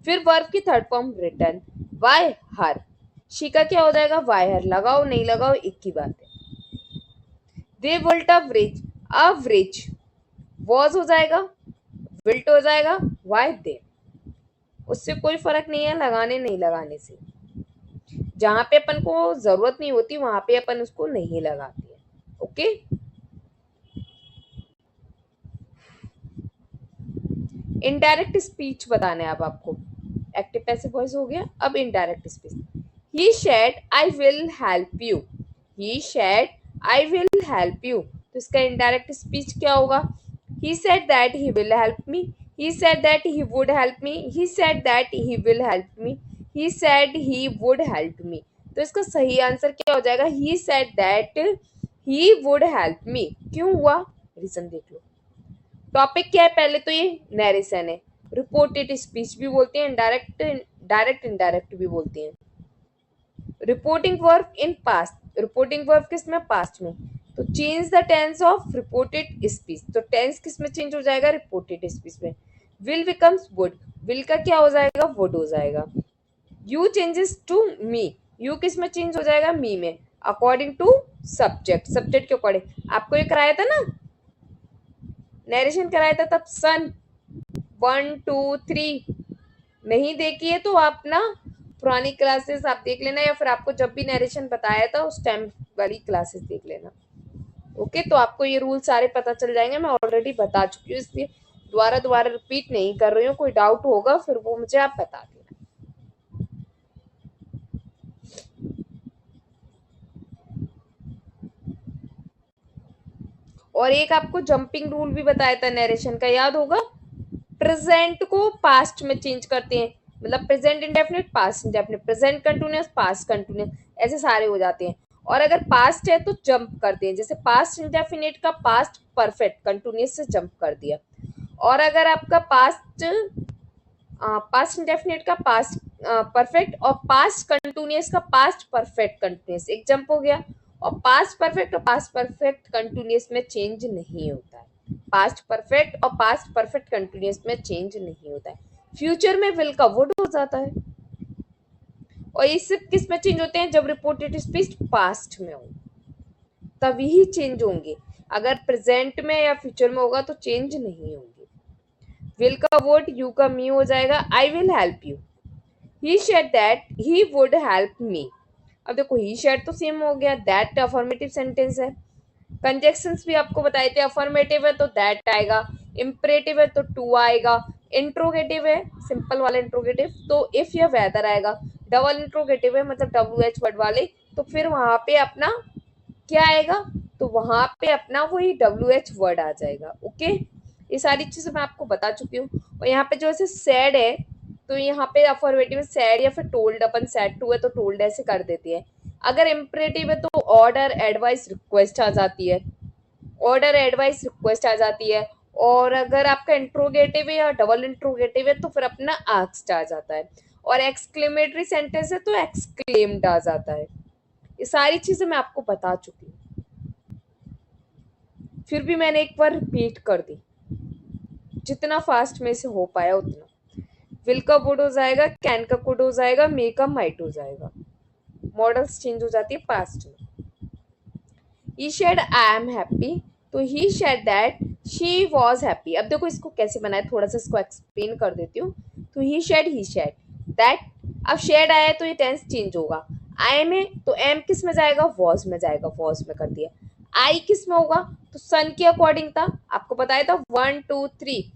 फिर वर्ब की third form return, by her. She का क्या हो जाएगा? By her. लगाओ नहीं लगाओ एक ही बात है। They built a bridge, a bridge was हो जाएगा, विल्ट हो जाएगा, वाई दे। उससे कोई फर्क नहीं है लगाने नहीं लगाने से। जहां पे अपन को जरूरत नहीं होती वहां पे अपन उसको नहीं लगाते हैं। ओके, इनडायरेक्ट स्पीच बताना है अब आपको। एक्टिव पैसिव वॉइस हो गया, अब indirect speech. He said I will help you, he said I will help you, तो इसका इनडायरेक्ट स्पीच क्या होगा? He said that he will help me, he said that he would help me, he said that he will help me, he said he would help me. तो इसका सही answer क्या हो जाएगा? He said that he would help me. क्यों हुआ? Reason देख लो। Topic क्या है? पहले तो ये नैरेशन है, रिपोर्टेड स्पीच भी बोलते हैं, डायरेक्ट डायरेक्ट इनडायरेक्ट भी बोलते हैं। Reporting verb in past, reporting verb किस में? पास्ट में। तो change the tense of reported speech, तो टेंस किस में चेंज हो जाएगा? रिपोर्टेड स्पीच में। विल बिकम्स वुड, विल का क्या हो जाएगा? वुड हो जाएगा। You changes to me, you किस में चेंज हो जाएगा? मी में। अकॉर्डिंग टू सब्जेक्ट, सब्जेक्ट के अकॉर्डिंग। आपको ये कराया था ना, नरेशन कराया था तब सन 1 2 3 नहीं देखी है तो आप ना पुरानी क्लासेस आप देख लेना, या फिर आपको जब भी नरेशन बताया था उस टाइम वाली क्लासेस देख लेना। ओके, तो आपको ये रूल सारे पता चल जाएंगे। मैं ऑलरेडी बता चुकी हूँ, इसलिए दोबारा दोबारा रिपीट नहीं कर रही हूँ। कोई डाउट होगा फिर वो मुझे आप बता देना। और एक आपको जंपिंग रूल भी बताया था नरेशन का, याद होगा। प्रेजेंट को पास्ट में चेंज करते हैं, मतलब present indefinite, past indefinite, present continuous, past continuous, ऐसे सारे हो जाते हैं। और अगर पास्ट है तो जंप करते हैं, जैसे पास्ट इंडेफिनिट का पास्ट परफेक्ट कंटिन्यूअस से जंप कर दिया। और अगर आपका पास्ट पास्ट इंडेफिनिट का पास्ट परफेक्ट और पास्ट कंटिन्यूअस का पास्ट परफेक्ट कंटिन्यूअस, एक जंप हो गया। और पास्ट परफेक्ट और पास्ट परफेक्ट कंटिन्यूअस में चेंज नहीं होता है। पास्ट परफेक्ट और पास्ट परफेक्ट कंटिन्यूअस में चेंज नहीं होता है। फ्यूचर में विल का वुड हो जाता है। और ये सिर्फ किस में चेंज होते हैं? जब रिपोर्टेड स्पीच पास्ट में हो तभी ही चेंज होंगे। अगर प्रेजेंट में या फ्यूचर में होगा तो चेंज नहीं होंगे। विल का वुड, यू का मी हो जाएगा। I will help you, he said that he would help me. अब देखो ही शेड तो सेम हो गया, दैट अफर्मेटिव सेंटेंस है। कंजक्शंस भी आपको बताए थे, अफर्मेटिव है तो दैट आएगा, इंपरेटिव है तो टू आएगा, इंट्रोगेटिव है सिंपल वाला इंट्रोगेटिव तो इफ या वेदर आएगा, डबल इंट्रोगेटिव है मतलब WH वर्ड वाले तो फिर वहां पे अपना क्या आएगा? तो वहां पे अपना वही WH वर्ड आ जाएगा। ओके, ये सारी चीजें मैं आपको बता चुकी हूँ। और यहाँ पे जो ऐसे सैड है तो यहाँ पे अफर्मेटिव सैड या फिर टोल्ड, अपन सैड टू है तो टोल्ड ऐसे कर देती है। अगर इम्परेटिव है तो ऑर्डर एडवाइस रिक्वेस्ट आ जाती है, ऑर्डर एडवाइस रिक्वेस्ट आ जाती है। और अगर आपका इंट्रोगेटिव है या डबल इंट्रोगेटिव है तो फिर अपना आस्क्ड आ जाता है। और एक्सक्लेमेटरी सेंटेंस है तो एक्सक्लेम्ड आ जाता है। ये सारी चीजें मैं आपको बता चुकी हूँ, फिर भी मैंने एक बार रिपीट कर दी जितना फास्ट में से हो पाया उतना। विल का वुड हो जाएगा, कैन का कुड हो जाएगा, मे का माइट हो जाएगा। मॉडल्स चेंज हो जाती है पास्ट में। He said I am happy, तो he said that she was happy. अब देखो इसको कैसे बनाए, थोड़ा सा इसको एक्सप्लेन कर देती हूँ। तो ही शेड दैट, अब शेड आया तो ये टेंस चेंज होगा। आई में तो एम किस में जाएगा? वॉज में जाएगा, वॉज में कर दिया। आई किस में होगा? तो सन के अकॉर्डिंग था, आपको बताया था 1 2 3।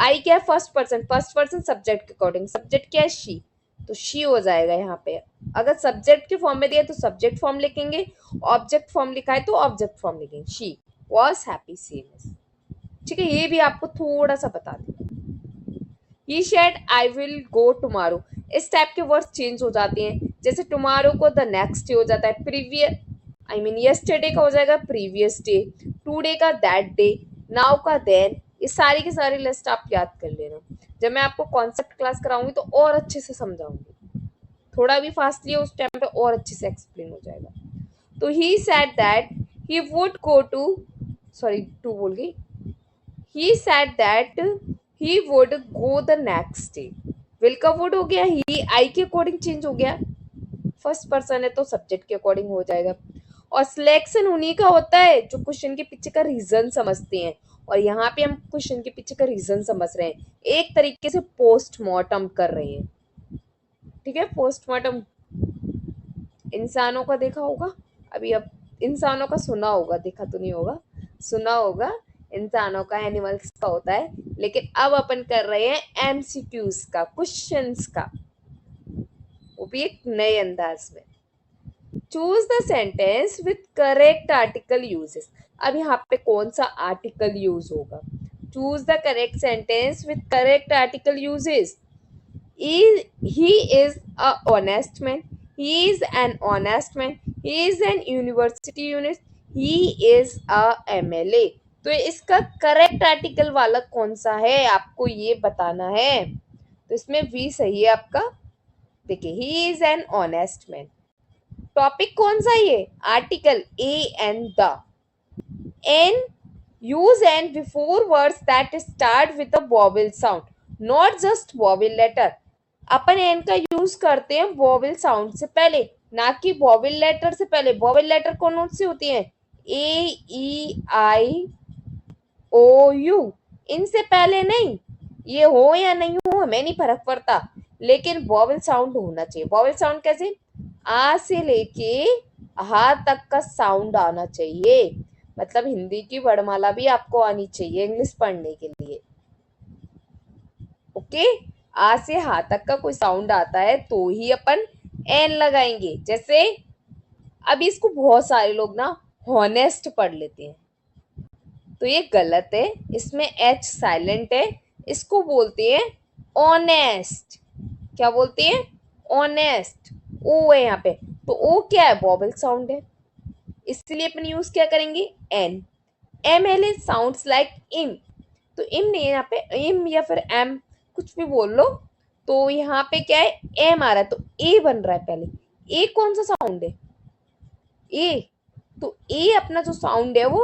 आई क्या है? First person, first person subject के अकॉर्डिंग, सब्जेक्ट क्या है? शी, तो शी हो जाएगा यहाँ पे। अगर सब्जेक्ट के फॉर्म में दिया तो सब्जेक्ट फॉर्म लिखेंगे, ऑब्जेक्ट फॉर्म लिखा है तो ऑब्जेक्ट फॉर्म लिखेंगे। She was happy, same. ठीक है, ये भी आपको थोड़ा सा बता दें। He said I will go tomorrow, इस टाइप के वर्ड्स चेंज हो जाते हैं। जैसे टुमारो को द नेक्स्ट डे हो जाता है, प्रीवियस आई मीन यस्टरडे का हो जाएगा प्रीवियस डे, टुडे का दैट डे, नाउ का देन। ये सारी की सारी लिस्ट आप याद कर लेना। जब मैं आपको कॉन्सेप्ट क्लास कराऊंगी तो और अच्छे से समझाऊंगी, थोड़ा भी फास्टली उस टाइम पे और अच्छे से एक्सप्लेन हो जाएगा। तो he said that he would go to, sorry to बोल गई, he said that he would go the next day. Will का वुड हो गया, ही आई के अकॉर्डिंग चेंज हो गया, फर्स्ट पर्सन है तो सब्जेक्ट के अकॉर्डिंग हो जाएगा। और सिलेक्शन उन्हीं का होता है जो क्वेश्चन के पीछे का रीजन समझते हैं, और यहाँ पे हम क्वेश्चन के पीछे का रीजन समझ रहे हैं, एक तरीके से पोस्टमार्टम कर रहे हैं। ठीक है, पोस्टमार्टम इंसानों का देखा होगा अभी, अब इंसानों का सुना होगा, देखा तो नहीं होगा, सुना होगा इंसानों का, एनिमल्स का होता है, लेकिन अब अपन कर रहे हैं एमसीक्यूज का, क्वेश्चंस का, वो भी एक नए अंदाज में। Choose the sentence with correct article uses, अब यहाँ पे कौन सा आर्टिकल यूज होगा? Choose the correct sentence with correct article uses. He is a honest man. He is an honest man. He is an university unit. He is a MLA. तो इसका correct article वाला कौन सा है आपको ये बताना है। तो इसमें वी सही है आपका। देखिए, he is an honest man, topic कौन सा ये, article a and the, an use and before words that start with a vowel sound, not just vowel letter। अपन एन का यूज करते हैं वॉवेल साउंड से पहले, ना कि वॉवेल लेटर से पहले। वॉवेल लेटर कौन सी होती है? ए ई आई ओ यू, इनसे पहले नहीं। ये हो या नहीं हो हमें नहीं फर्क पड़ता, लेकिन वॉवेल साउंड होना चाहिए। वॉवेल साउंड कैसे? आ से लेके हा तक का साउंड आना चाहिए, मतलब हिंदी की वर्णमाला भी आपको आनी चाहिए इंग्लिश पढ़ने के लिए। ओके, आ से हा तक का कोई साउंड आता है तो ही अपन एन लगाएंगे। जैसे अभी इसको बहुत सारे लोग ना हॉनेस्ट पढ़ लेते हैं, तो ये गलत है, इसमें एच साइलेंट है, इसको बोलते हैं ऑनेस्ट। क्या बोलते हैं? ऑनेस्ट। ओ है यहाँ पे, तो ओ क्या है? वॉवेल साउंड है, इसलिए अपन यूज क्या करेंगे? An. M L A sounds like em, तो इम नहीं है यहाँ पे, इम या फिर एम कुछ भी बोल लो। तो यहाँ पे क्या है? एम आ रहा है तो ए बन रहा है पहले। ए कौन सा साउंड है? ए, तो ए अपना जो साउंड है वो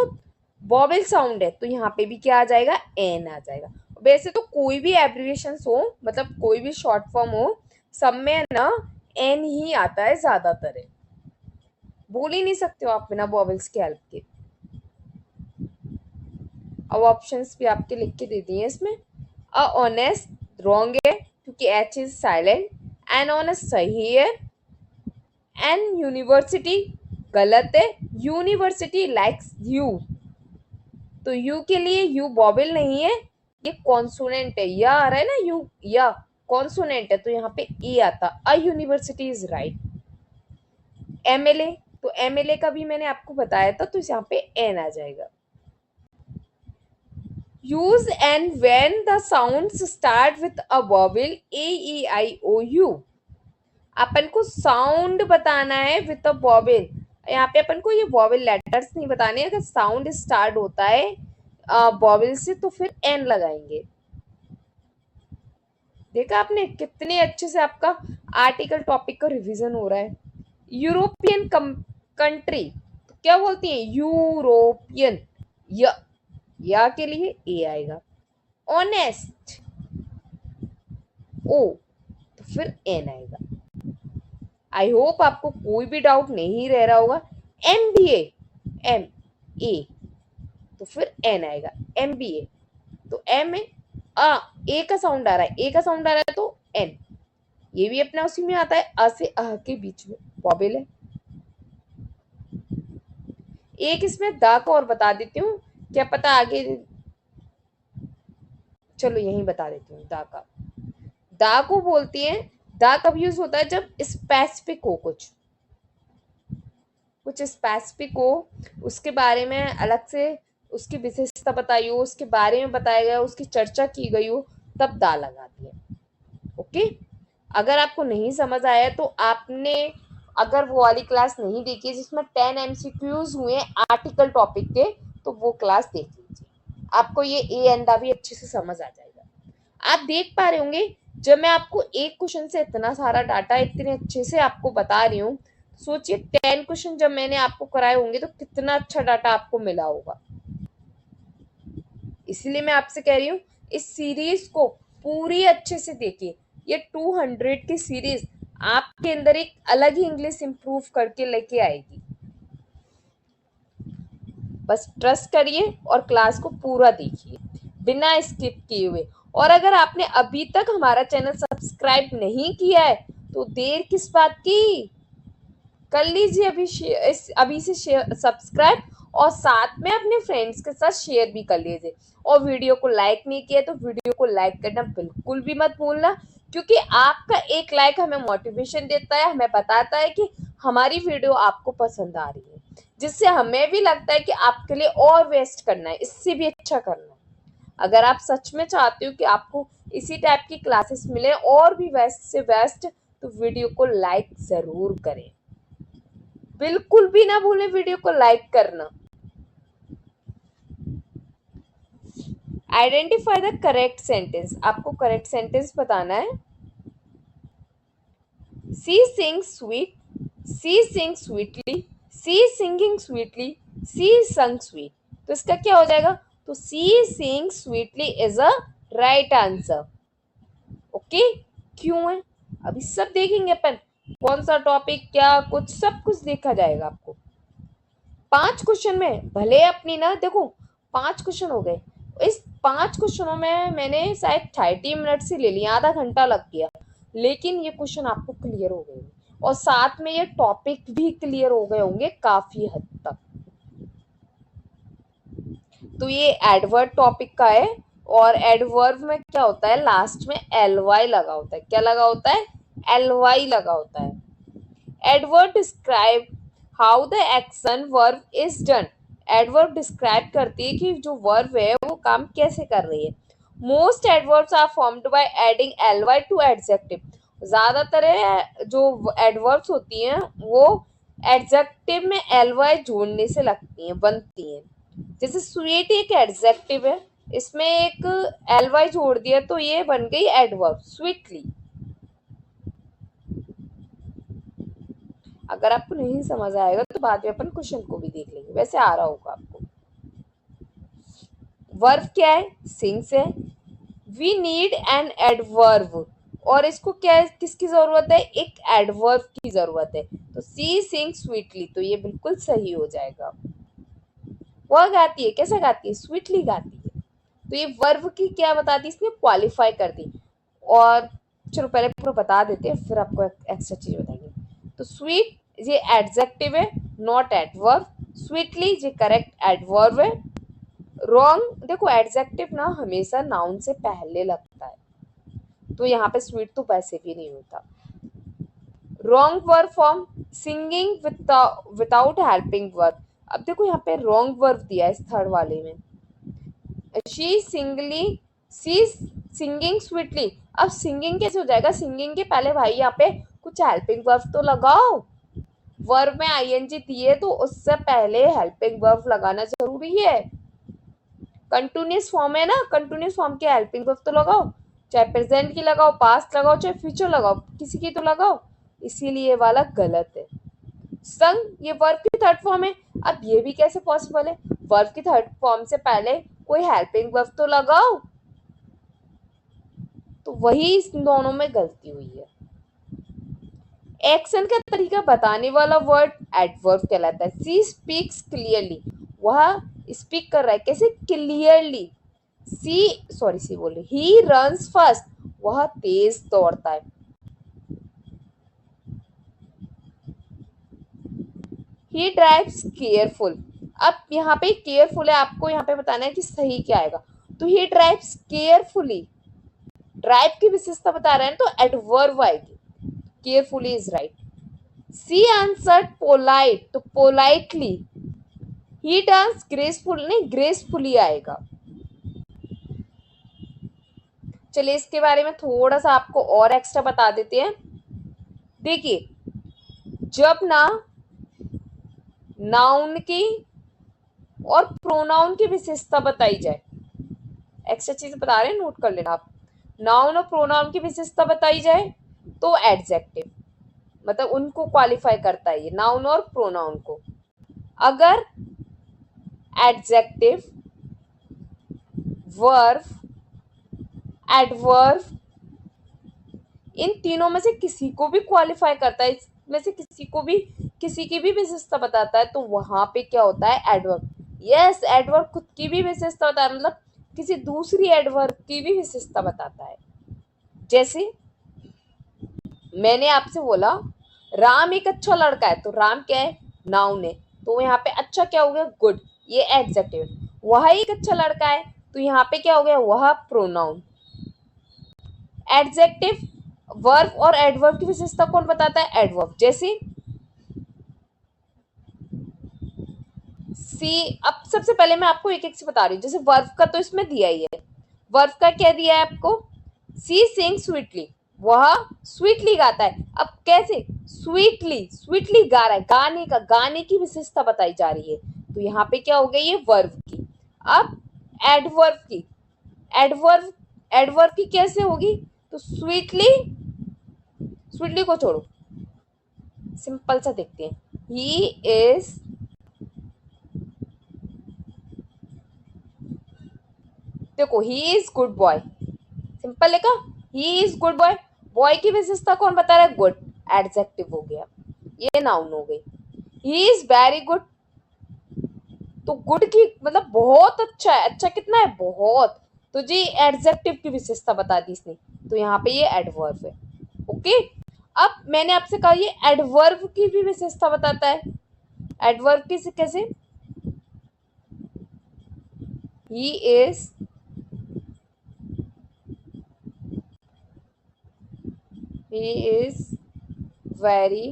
वॉवेल साउंड है, तो यहाँ पे भी क्या आ जाएगा? एन आ जाएगा। वैसे तो कोई भी एब्रिविएशन हो, मतलब कोई भी शॉर्ट फॉर्म हो, सब में ना एन ही आता है ज्यादातर, है बोल ही नहीं सकते हो आप बिना वॉवेल्स के हेल्प के। अब ऑप्शंस भी आपके लिख के दे दिए इसमें। अ ऑनेस्ट रॉन्ग है क्योंकि H is silent, an honest सही है, एन यूनिवर्सिटी गलत है, यूनिवर्सिटी लाइक्स यू, तो यू के लिए यू वॉवेल नहीं है, ये कॉन्सोनेंट है, या आ रहा है ना यू, या कॉन्सोनेंट है, तो यहाँ पे ई आता। A university is right. MLA, तो एमएलए का भी मैंने आपको बताया था, तो यहाँ पे एन आ जाएगा। Use an when the sounds start with a vowel A E I O U, अपन को साउंड बताना है विथ अ वॉवेल। यहाँ पे अपन को ये वॉवेल लेटर्स नहीं बताने, अगर साउंड स्टार्ट होता है वॉवेल से तो फिर एन लगाएंगे। देखा आपने कितने अच्छे से आपका आर्टिकल टॉपिक का रिवीजन हो रहा है। यूरोपियन कंट्री, तो क्या बोलती है? यूरोपियन, या के लिए ए आएगा। ऑनेस्ट, ओ, तो फिर एन आएगा। आई होप आपको कोई भी डाउट नहीं रह रहा होगा। MBA, एम ए, तो फिर एन आएगा। MBA, तो एम है, ए का साउंड आ रहा है, ए का साउंड आ रहा है तो एन, ये भी अपना उसी में आता है, अ से अह के बीच में वॉवेल है। एक इसमें दा का और बता देती हूँ, क्या पता आगे, चलो यही बता देती हूँ। दा का, दा को बोलती है, दा कब यूज होता है? जब स्पेसिफिक हो, कुछ स्पेसिफिक हो, उसके बारे में अलग से उसकी विशेषता बताई हो, उसके बारे में बताया गया, उसकी चर्चा की गई हो, तब दा लगा दिया। ओके। अगर आपको नहीं समझ आया तो आपने अगर वो वाली क्लास नहीं देखी जिसमें 10 एमसीक्यूज हुए आर्टिकल टॉपिक के, तो वो क्लास देख लीजिए, आपको ये ए एंड दा भी अच्छे से समझ आ जाएगा। आप देख पा रहे होंगे जब मैं आपको एक क्वेश्चन से इतना सारा डाटा इतने अच्छे से आपको बता रही हूँ, सोचिए 10 क्वेश्चन जब मैंने आपको कराए होंगे तो कितना अच्छा डाटा आपको मिला होगा। इसीलिए मैं आपसे कह रही हूँ इस सीरीज को पूरी अच्छे से देखिए। ये 200 की सीरीज आपके अंदर एक अलग ही इंग्लिश इंप्रूव करके लेके आएगी। बस ट्रस्ट करिए और क्लास को पूरा देखिए बिना स्किप किए हुए। और अगर आपने अभी तक हमारा चैनल सब्सक्राइब नहीं किया है तो देर किस बात की, कर लीजिए अभी से सब्सक्राइब, और साथ में अपने फ्रेंड्स के साथ शेयर भी कर लीजिए। और वीडियो को लाइक नहीं किया तो वीडियो को लाइक करना बिल्कुल भी मत भूलना, क्योंकि आपका एक लाइक हमें मोटिवेशन देता है, हमें बताता है कि हमारी वीडियो आपको पसंद आ रही है, जिससे हमें भी लगता है कि आपके लिए और बेस्ट करना है, इससे भी अच्छा करना है। अगर आप सच में चाहते हो कि आपको इसी टाइप की क्लासेस मिले और भी बेस्ट से बेस्ट, तो वीडियो को लाइक जरूर करें, बिल्कुल भी ना भूलें वीडियो को लाइक करना। आइडेंटिफाई द करेक्ट सेंटेंस, आपको करेक्ट सेंटेंस बताना है। She sings sweet, she sing sweetly, she singing sweetly, she sung sweet. तो इसका क्या हो जाएगा, तो she sing sweetly is a right answer. Okay, क्यों है अभी सब देखेंगे अपन, कौन सा टॉपिक क्या कुछ सब कुछ देखा जाएगा आपको। 5 क्वेश्चन में भले अपनी ना देखो, 5 क्वेश्चन हो गए, इस 5 क्वेश्चनों में मैंने शायद 30 मिनट से ले लिया, आधा घंटा लग गया, लेकिन ये क्वेश्चन आपको क्लियर हो गए और साथ में ये टॉपिक भी क्लियर हो गए होंगे काफी हद तक। तो ये एडवर्ब टॉपिक का है, और एडवर्ब में क्या होता है, लास्ट में एल वाई लगा होता है। क्या लगा होता है, एल वाई लगा होता है। Adverb describe how the action verb is done, adverb describe करती है कि जो वर्ब है वो काम कैसे कर रही है। Most adverbs are formed by adding L Y to adjective, ज्यादातर जो एडवर्ब्स होती हैं वो एडजेक्टिव में एल वाई जोड़ने से लगती हैं, बनती हैं। जैसे स्वीट एक एडजेक्टिव है, इसमें एक एल वाई जोड़ दिया तो ये बन गई एडवर्ब स्वीटली। अगर आपको नहीं समझ आएगा तो बाद में अपन क्वेश्चन को भी देख लेंगे, वैसे आ रहा होगा आपको। वर्ब क्या है, सिंग्स है। वी नीड एन एडवर्ब, और इसको क्या है, किसकी जरूरत है, एक एडवर्ब की जरूरत है। तो सी सिंग स्वीटली, तो ये बिल्कुल सही हो जाएगा। वह गाती है, कैसा गाती है, स्वीटली गाती है। तो ये वर्ब की क्या बता दी इसने, क्वालिफाई कर दी। और चलो पहले पूरा बता देते हैं फिर आपको एक्स्ट्रा चीज बताएंगे। तो स्वीट ये एडजेक्टिव है, नॉट एडवर्ब। स्वीटली ये करेक्ट एडवर्ब है। रॉन्ग, देखो एडजेक्टिव ना हमेशा नाउन से पहले लगता है, तो यहाँ पे स्वीट तो वैसे भी नहीं होता। Wrong verb form, singing without helping verb. अब देखो यहाँ पे रॉन्ग वर्ब दिया है इस थर्ड वाले में, she singly, she singing sweetly. अब सिंगिंग कैसे हो जाएगा, सिंगिंग के पहले भाई यहाँ पे कुछ हेल्पिंग वर्ब तो लगाओ, वर्ब में आईएनजी दिए तो उससे पहले हेल्पिंग वर्ब लगाना जरूरी है। कंटिन्यूस फॉर्म है ना, कंटिन्यूस फॉर्म के हेल्पिंग वर्ब तो लगाओ, चाहे प्रेजेंट की लगाओ, पास्ट लगाओ, चाहे फ्यूचर लगाओ, किसी की तो लगाओ, इसीलिए वाला गलत है। संग ये वर्ब की थर्ड फॉर्म है, अब ये भी कैसे पॉसिबल है, वर्ब की थर्ड फॉर्म से पहले कोई हेल्पिंग वर्ब तो लगाओ, तो वही इस दोनों में गलती हुई है। एक्शन का तरीका बताने वाला वर्ड एडवर्ब कहलाता है। सी स्पीक्स क्लियरली, वह स्पीक कर रहा है कैसे, क्लियरली। सी बोल रही, ही रन्स फास्ट, वह तेज दौड़ता है। ही ड्राइव्स केयरफुल, अब यहाँ पे केयरफुल है, आपको यहाँ पे बताना है कि सही क्या आएगा। तो ही ड्राइव्स केयरफुली, ड्राइव की विशेषता बता रहे हैं तो एडवर्ब आएगी, carefully is right. She answered polite, तो पोलाइटली, ही डांस ग्रेसफुल नहीं, ग्रेसफुली आएगा। चलिए इसके बारे में थोड़ा सा आपको और एक्स्ट्रा बता देते हैं। देखिए, जब ना नाउन की और प्रोनाउन की विशेषता बताई जाए, एक्स्ट्रा चीज बता रहे हैं, नोट कर लेना आप। नाउन और प्रोनाउन की विशेषता बताई जाए तो एडजेक्टिव, मतलब उनको क्वालिफाई करता है ये, नाउन और प्रोनाउन को। अगर एडजेक्टिव, वर्ब, एडवर्ब इन तीनों में से किसी को भी क्वालिफाई करता है, इसमें से किसी की भी विशेषता बताता है, तो वहां पे क्या होता है, एडवर्ब। यस, एडवर्ब खुद की भी विशेषता बताता है, मतलब किसी दूसरी एडवर्ब की भी विशेषता बताता है। जैसे मैंने आपसे बोला राम एक अच्छा लड़का है, तो राम क्या है, नाउन है, तो यहाँ पे अच्छा क्या हो गया, गुड, ये एडजेक्टिव। वह एक अच्छा लड़का है, तो यहाँ पे क्या हो गया, वह प्रोनाउन। एडजेक्टिव, वर्ब और एडवर्ब की विशेषता कौन बताता है, एडवर्ब। जैसे सी, अब सबसे पहले मैं आपको एक एक से बता रही हूँ। जैसे वर्ब का तो इसमें दिया ही है, वर्ब का क्या दिया है आपको, सी सिंग स्वीटली, वह स्वीटली गाता है। अब कैसे, स्वीटली, स्वीटली गा रहा है, गाने का, गाने की विशेषता बताई जा रही है, तो यहाँ पे क्या हो गई, ये वर्ब की। अब एडवर्ब की, एडवर्ब, एडवर्ब की कैसे होगी, तो स्वीटली, स्वीटली को छोड़ो, सिंपल सा देखते हैं, ही इज, देखो he is good boy, simple लिखा, he is good boy. Boy की विशेषता कौन बता रहा है, गुड, एडजेक्टिव हो गया, ये नाउन हो गई। ही इज वेरी गुड, तो गुड की मतलब बहुत अच्छा है, अच्छा कितना है, बहुत, तो जी एडजेक्टिव की विशेषता बता दी इसने, तो यहाँ पे ये एडवर्ब है। ओके, अब मैंने आपसे कहा ये एडवर्ब की भी विशेषता बताता है। एडवर्ब की कैसे, ही इज वेरी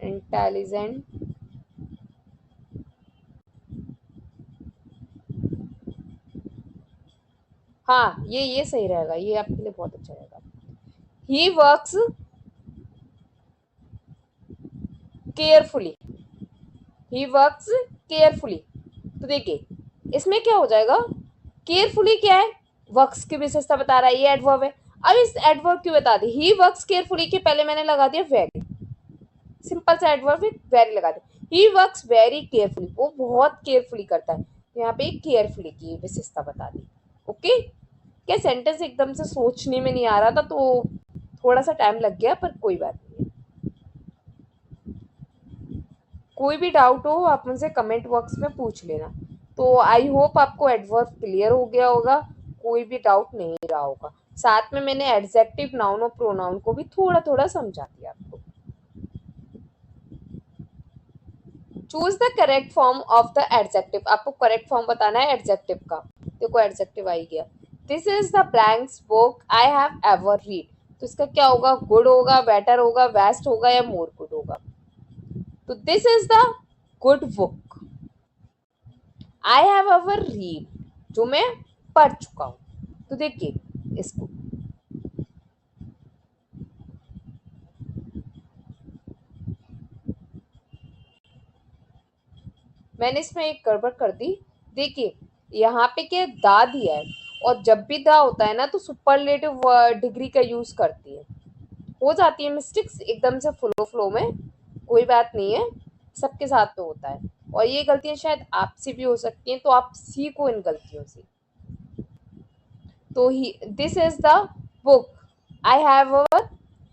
इंटेलिजेंट, हाँ ये सही रहेगा, ये आपके लिए बहुत अच्छा रहेगा। He works carefully, he works carefully, तो देखिए इसमें क्या हो जाएगा, केयरफुली क्या है, वर्क्स की विशेषता बता रहा है, ये एडवर्ब है। अब इस एडवर्ब क्यों बता दी, ही वर्क्स केयरफुली के पहले मैंने लगा दिया वेरी, सिंपल सा एडवर्ब है, वेरी लगा दिया, ही वर्क्स वेरी केयरफुली, वो बहुत केयरफुली करता है, तो यहाँ पे केयरफुली की विशेषता बता दी। ओके, क्या सेंटेंस एकदम से सोचने में नहीं आ रहा था, तो थोड़ा सा टाइम लग गया, पर कोई बात नहीं है। कोई भी डाउट हो आप मुझसे कमेंट बॉक्स में पूछ लेना। तो आई होप आपको एडवर्ब क्लियर हो गया होगा, कोई भी डाउट नहीं रहा होगा। साथ में मैंने एडजेक्टिव, नाउन और प्रोनाउन को भी थोड़ा थोड़ा समझा दिया आपको। Choose the correct form of the adjective, आपको करेक्ट फॉर्म बताना है एडजेक्टिव का। देखो एडजेक्टिव आई गया, this is the blanks book I have ever read, तो इसका क्या होगा, गुड होगा, बेटर होगा, बेस्ट होगा या मोर गुड होगा। तो this is the good book I have ever read, जो मैं पढ़ चुका हूं। तो देखिए इसको, मैंने इसमें एक गड़बड़ कर दी। देखिए यहाँ पे क्या दा दिया है, और जब भी दा होता है ना तो सुपरलेटिव डिग्री का यूज करती है, हो जाती है मिस्टेक्स एकदम से फ्लो फ्लो में, कोई बात नहीं है, सबके साथ तो होता है, और ये गलतियां शायद आपसे भी हो सकती हैं, तो आप सीखो इन गलतियों से। तो he, this is the book I have ever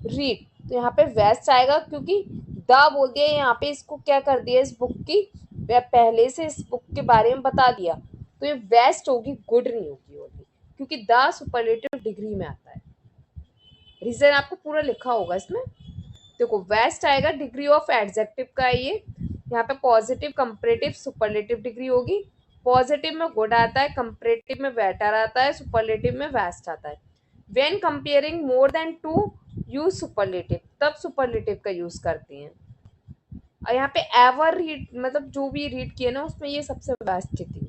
read, तो यहाँ पे वेस्ट आएगा, क्योंकि द बोल दिया यहाँ पे, इसको क्या कर दिया, इस बुक की पहले से इस बुक के बारे में बता दिया, तो ये वेस्ट होगी, गुड नहीं होगी होगी, क्योंकि द सुपरलेटिव डिग्री में आता है। रीजन आपको पूरा लिखा होगा इसमें। देखो वेस्ट आएगा, डिग्री ऑफ एडजेक्टिव का है ये, यहाँ पे पॉजिटिव, कंपैरेटिव, सुपरलेटिव डिग्री होगी। पॉजिटिव में गुड आता है, कंपैरेटिव में बेटर आता है, सुपरलेटिव में वेस्ट आता है। When comparing more than two use superlative, तब सुपरलेटिव का यूज करते हैं। और यहाँ पे एवर रीड मतलब जो भी रीड किया ना उसमें ये सबसे बेस्ट थी।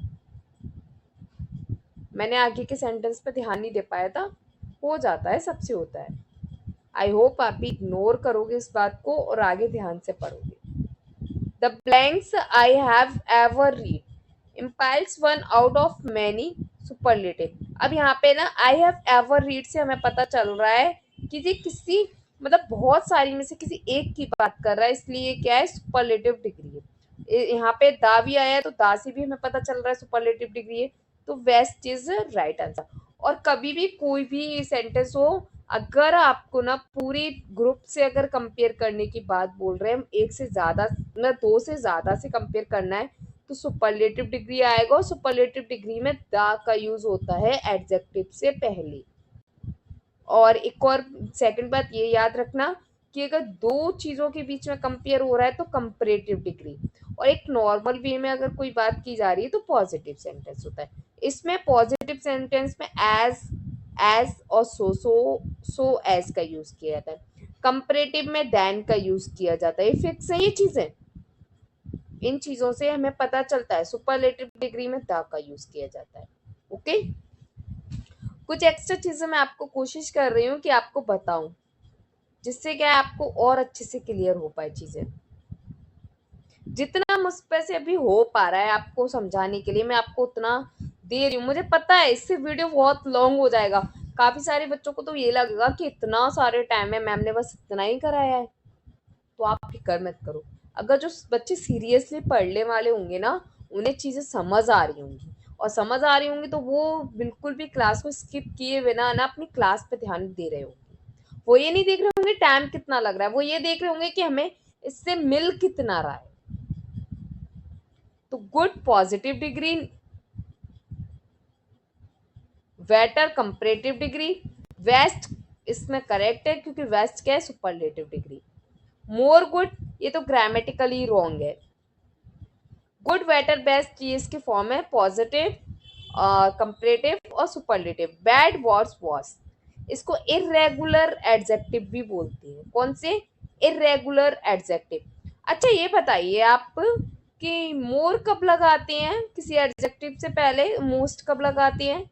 मैंने आगे के सेंटेंस पे ध्यान नहीं दे पाया था, हो जाता है, सबसे होता है। आई होप आप भी इग्नोर करोगे इस बात को और आगे ध्यान से पढ़ोगे। The blanks I have ever read implies one out of many superlative. अब यहाँ पे ना आई हैव एवर रीड से हमें पता चल रहा है कि ये किसी मतलब बहुत सारी में से किसी एक की बात कर रहा है, इसलिए क्या है, सुपरलेटिव डिग्री है। यहाँ पे दा भी आया है तो दा से भी हमें पता चल रहा है सुपरलेटिव डिग्री है, तो वेस्ट इज राइट आंसर। और कभी भी कोई भी सेंटेंस हो, अगर आपको ना पूरी ग्रुप से अगर कंपेयर करने की बात बोल रहे हैं, हम एक से ज्यादा ना दो से ज्यादा से कंपेयर करना है, तो सुपरलेटिव डिग्री आएगा। और सुपरलेटिव डिग्री में द का यूज होता है एडजेक्टिव से पहले। और एक और सेकंड बात ये याद रखना कि अगर दो चीजों के बीच में कंपेयर हो रहा है तो कंपैरेटिव डिग्री, और एक नॉर्मल वे में अगर कोई बात की जा रही है तो पॉजिटिव सेंटेंस होता है। इसमें पॉजिटिव सेंटेंस में एज और सो एज का यूज किया जाता है। कंपैरेटिव में देन का यूज किया जाता है। ये फिक्स है ये चीजें, इन चीजों से हमें पता चलता है। सुपरलेटिव डिग्री में द का यूज किया जाता है। ओके, कुछ एक्स्ट्रा चीजें मैं आपको कोशिश कर रही हूँ कि आपको बताऊं, जिससे क्या है आपको और अच्छे से क्लियर हो पाए चीजें। जितना मुझ पे से अभी हो पा रहा है आपको समझाने के लिए मैं आपको उतना दे रही हूँ। मुझे पता है इससे वीडियो बहुत लॉन्ग हो जाएगा, काफी सारे बच्चों को तो ये लगेगा कि इतना सारे टाइम है, मैम ने बस इतना ही कराया है। तो आप फिक्र मत करो, अगर जो बच्चे सीरियसली पढ़ने वाले होंगे ना, उन्हें चीजें समझ आ रही होंगी, और समझ आ रही होंगी तो वो बिल्कुल भी क्लास को स्किप किए बिना ना अपनी क्लास पे ध्यान दे रहे होंगे। वो ये नहीं देख रहे होंगे टाइम कितना लग रहा है, वो ये देख रहे होंगे कि हमें इससे मिल कितना रहा है। तो good positive degree, better comparative degree, best इसमें करेक्ट है क्योंकि वेस्ट क्या है, सुपरलेटिव डिग्री। मोर गुड ये तो ग्रामेटिकली रॉन्ग है। गुड बेटर बेस्ट ये इसके फॉर्म है पॉजिटिव, कंपैरेटिव और सुपरलेटिव। बैड वर्स वर्स इसको इर्रेगुलर एडजेक्टिव भी बोलते हैं। कौन से? Irregular adjective. अच्छा ये बताइए आप कि मोर कब लगाते हैं किसी एडजेक्टिव से पहले, मोस्ट कब लगाते हैं?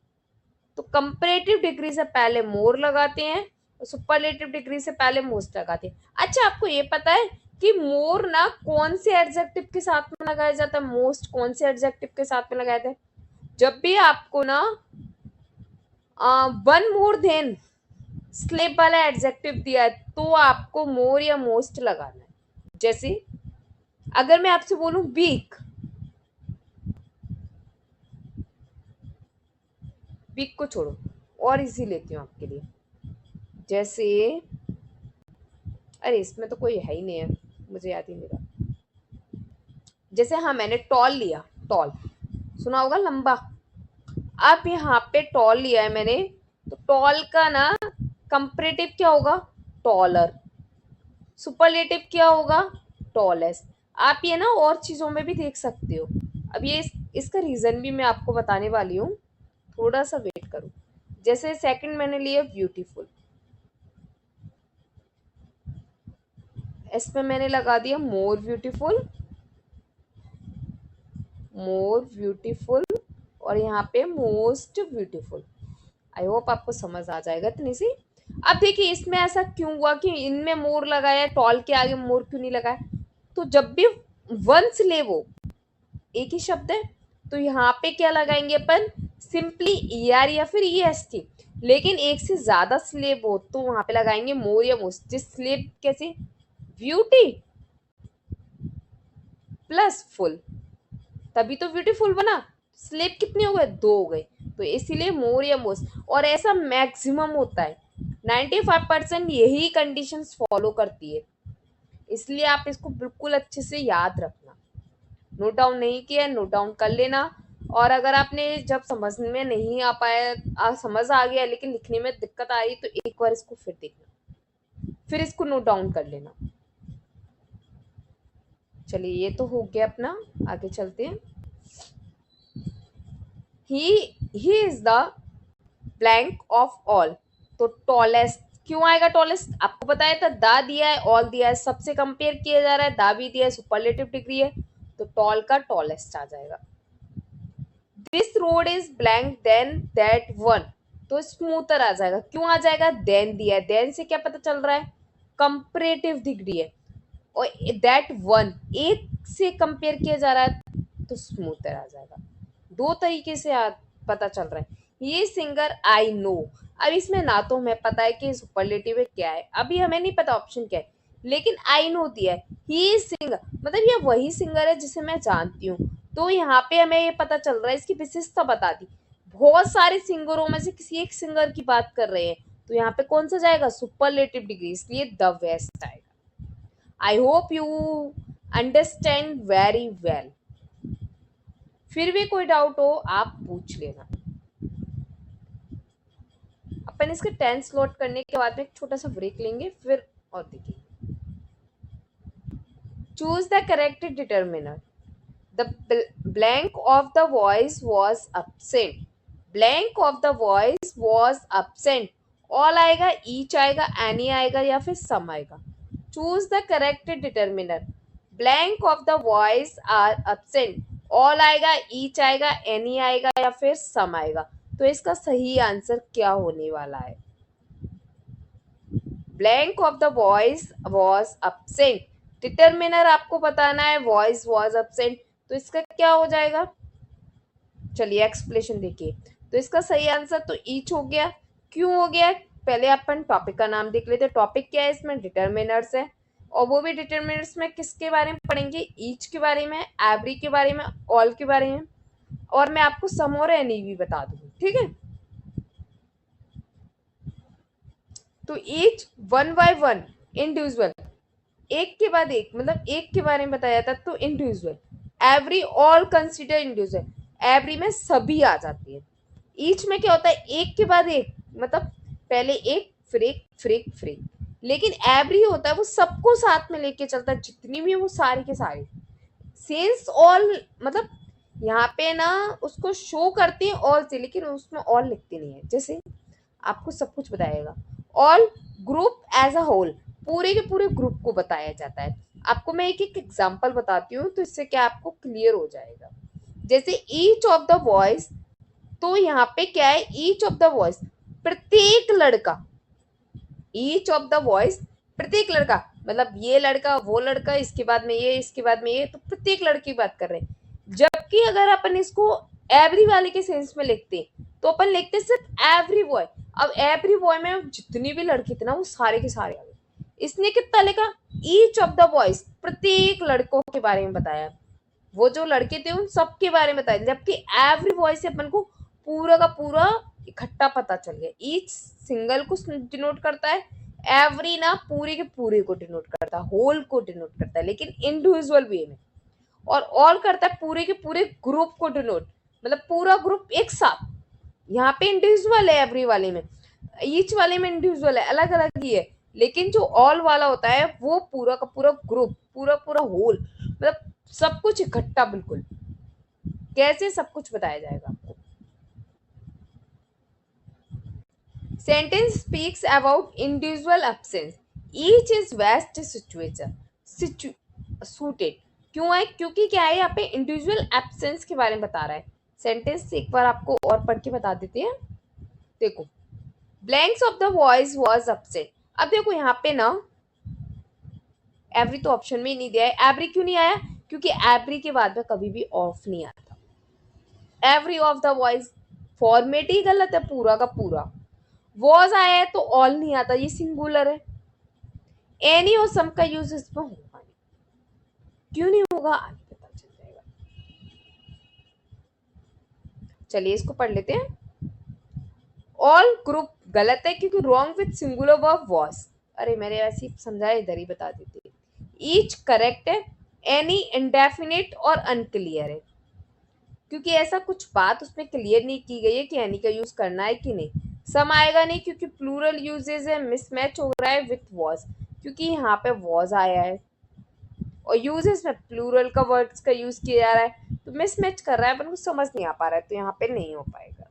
तो कंपैरेटिव डिग्री से पहले मोर लगाते हैं और सुपरलेटिव डिग्री से पहले मोस्ट लगाते हैं। अच्छा आपको ये पता है कि मोर ना कौन से एडजेक्टिव के साथ में लगाया जाता है, मोस्ट कौन से एडजेक्टिव के साथ में लगाया जाता है? जब भी आपको ना वन मोर देन स्लेप वाला एडजेक्टिव दिया है तो आपको मोर या मोस्ट लगाना है। जैसे अगर मैं आपसे बोलूं वीक, वीक को छोड़ो और इजी लेती हूँ आपके लिए। जैसे अरे इसमें तो कोई है ही नहीं है, मुझे याद ही नहीं रहा। जैसे हाँ मैंने टॉल लिया, टॉल सुना होगा लंबा। अब यहाँ पे टॉल लिया है मैंने, तो टॉल का ना कंपैरेटिव क्या होगा? टॉलर। सुपरलेटिव क्या होगा? टॉलेस्ट। आप ये ना और चीजों में भी देख सकते हो। अब ये इसका रीजन भी मैं आपको बताने वाली हूँ, थोड़ा सा वेट करो। जैसे सेकंड मैंने लिया ब्यूटीफुल, इसमें मैंने लगा दिया मोर ब्यूटीफुल, मोर ब्यूटीफुल, और यहाँ पे मोस्ट ब्यूटीफुल। आई होप आपको समझ आ जाएगा इतनी सी। अब देखिए इसमें ऐसा क्यों हुआ कि इनमें मोर लगाया, टॉल के आगे मोर क्यों नहीं लगाया? तो जब भी वन सिलेब हो, एक ही शब्द है, तो यहाँ पे क्या लगाएंगे अपन? सिंपली ई आर या फिर ई एस टी। लेकिन एक से ज्यादा स्लेब हो तो वहां पे लगाएंगे मोर या मोस्ट। जिस स्लेब कैसे? ब्यूटी प्लस फुल, तभी तो ब्यूटीफुल बना। स्लेब कितने हो गए? दो हो गए, तो इसीलिए मोर या मोस्ट। और ऐसा मैक्सिमम होता है, 95% यही कंडीशंस फॉलो करती है। इसलिए आप इसको बिल्कुल अच्छे से याद रखना। नोट डाउन नहीं किया, नोट डाउन कर लेना। और अगर आपने जब समझ में नहीं आ पाया, समझ आ गया लेकिन लिखने में दिक्कत आ रही, तो एक बार इसको फिर देखना, फिर इसको नोट डाउन कर लेना। चलिए ये तो हो गया अपना, आगे चलते हैं। He is the blank of all, तो टॉलेस्ट क्यों आएगा टॉलेस्ट? आपको पता है था, दा दिया है, ऑल दिया है, सबसे कंपेयर किया जा रहा है, दा भी दिया है, सुपरलेटिव डिग्री है, तो टॉल का टॉलेस्ट आ जाएगा। This road is blank than that one, तो स्मूथर आ जाएगा। क्यों आ जाएगा? देन दिया है, देन से क्या पता चल रहा है? कंपैरेटिव डिग्री है, और दैट वन एक से कंपेयर किया जा रहा है, तो स्मूथर आ जाएगा। दो तरीके से पता चल रहा है। ये सिंगर आई नो, अब इसमें ना तो हमें पता है कि सुपरलेटिव है क्या है, अभी हमें नहीं पता ऑप्शन क्या है, लेकिन आई नो दिया है। ही सिंगर मतलब ये वही सिंगर है जिसे मैं जानती हूँ, तो यहाँ पे हमें ये पता चल रहा है, इसकी विशेषता बता दी। बहुत सारे सिंगरों में से किसी एक सिंगर की बात कर रहे हैं, तो यहाँ पे कौन सा जाएगा? सुपरलेटिव डिग्री, इसलिए द बेस्ट आएगा। I hope you understand very well. फिर भी कोई डाउट हो आप पूछ लेना। अपन इसके 10 स्लॉट करने के बाद में एक छोटा सा ब्रेक लेंगे, फिर और देखेंगे। Choose the correct determiner. The blank of the voice was absent. Blank of the voice was absent. All आएगा, each आएगा, any आएगा, या फिर some आएगा। Choose the correct determiner. Blank of the voice are absent. All आएगा, each आएगा, any आएगा, या फिर some आएगा। तो इसका सही आंसर क्या होने वाला है? Blank of the voice was absent. Determiner आपको बताना है, वॉइस वॉज absent, तो इसका क्या हो जाएगा? चलिए एक्सप्लेनेशन देखिए। तो इसका सही आंसर तो ईच हो गया। क्यों हो गया? पहले अपन टॉपिक का नाम देख लेते हैं। टॉपिक क्या है? इसमें डिटर्मिनर्स है, और वो भी डिटर्मिनर्स में किसके बारे में पढ़ेंगे? ईच के बारे में, एवरी के बारे में, ऑल के बारे में, और मैं आपको सम और एनी भी बता दूंगी, ठीक है? तो each one by one individual, एक के बाद एक, मतलब एक के बारे में बताया था, तो individual. Every all consider individual, every में सभी आ जाती है। ईच में क्या होता है? एक के बाद एक, मतलब पहले एक, फिर एक, फिर एक, फिर एक। लेकिन एवरी होता है वो सबको साथ में लेके चलता है, जितनी भी है वो सारी के सारी। सिंस ऑल मतलब यहाँ पे ना उसको शो करते हैं ऑल से, लेकिन उसमें ऑल लिखते नहीं है। जैसे आपको सब कुछ बताएगा, all group as a whole, पूरे के पूरे ग्रुप को बताया जाता है। आपको मैं एक एक एग्जांपल बताती हूँ, तो इससे क्या आपको क्लियर हो जाएगा। जैसे ईच ऑफ द वॉइस, तो यहाँ पे क्या है? ईच ऑफ द वॉइस, प्रत्येक लड़का। ईच ऑफ द वॉइस, प्रत्येक लड़का, मतलब ये लड़का, वो लड़का, इसके बाद में ये, इसके बाद में ये, तो प्रत्येक लड़की की बात कर रहे हैं। जबकि अगर अपन इसको एवरी वाले के सेंस में लिखते, तो अपन लिखते सिर्फ एवरी बॉय। अब एवरी बॉय में जितनी भी लड़की थी ना, वो सारे के सारे आ गए। इसने कितना लिखा? ईच ऑफ द बॉयज, प्रत्येक लड़कों के बारे में बताया, वो जो लड़के थे उन सब के बारे में बताया। जबकि एवरी बॉय से अपन को पूरा का पूरा इकट्ठा पता चल गया। ईच सिंगल को डिनोट करता है, एवरी ना पूरे के पूरे को डिनोट करता है, होल को डिनोट करता है, लेकिन इंडिविजुअल वे में। और ऑल करता है पूरे के पूरे ग्रुप को डिनोट, मतलब पूरा ग्रुप एक साथ। यहाँ पे इंडिविजुअल है एवरी वाले में, ईच वाले में इंडिविजुअल है, अलग अलग ही है। लेकिन जो ऑल वाला होता है वो पूरा का पूरा ग्रुप, पूरा पूरा होल, मतलब सब कुछ इकट्ठा बिल्कुल। कैसे? सब कुछ बताया जाएगा आपको। Sentence speaks about individual absence, each is best situation suited. क्यों है? क्योंकि क्या है, यहाँ पे इंडिविजुअल एब्सेंस के बारे में बता रहा है। सेंटेंस एक बार आपको और पढ़ के बता देते हैं। देखो, blanks of the voice was upset. अब देखो यहाँ पे ना एवरी तो ऑप्शन में ही नहीं दिया है। एवरी क्यों नहीं आया? क्योंकि एवरी के बाद में कभी भी ऑफ नहीं आता। Every of the voice format ही गलत है पूरा का पूरा। वॉज आया है तो ऑल नहीं आता, ये सिंगुलर है। एनी और सम का यूज इसमें होगा नहीं। क्यों नहीं होगा आगे पता चल जाएगा। चलिए इसको पढ़ लेते हैं। ऑल ग्रुप गलत है, क्योंकि wrong with singular verb was. अरे मेरे ऐसे समझाए, इधर ही बता देते। ईच करेक्ट है, एनी इंडेफिनिट और अनक्लियर है, क्योंकि ऐसा कुछ बात उसमें क्लियर नहीं की गई है कि एनी का यूज करना है कि नहीं। सम आएगा नहीं, क्योंकि प्लूरल यूजेज है, मिसमैच हो रहा है विथ वॉज, क्योंकि यहाँ पे वॉज आया है और यूजेस में प्लूरल का वर्ड्स का यूज किया जा रहा है, तो मिसमैच कर रहा है, पर कुछ समझ नहीं आ पा रहा है, तो यहाँ पे नहीं हो पाएगा।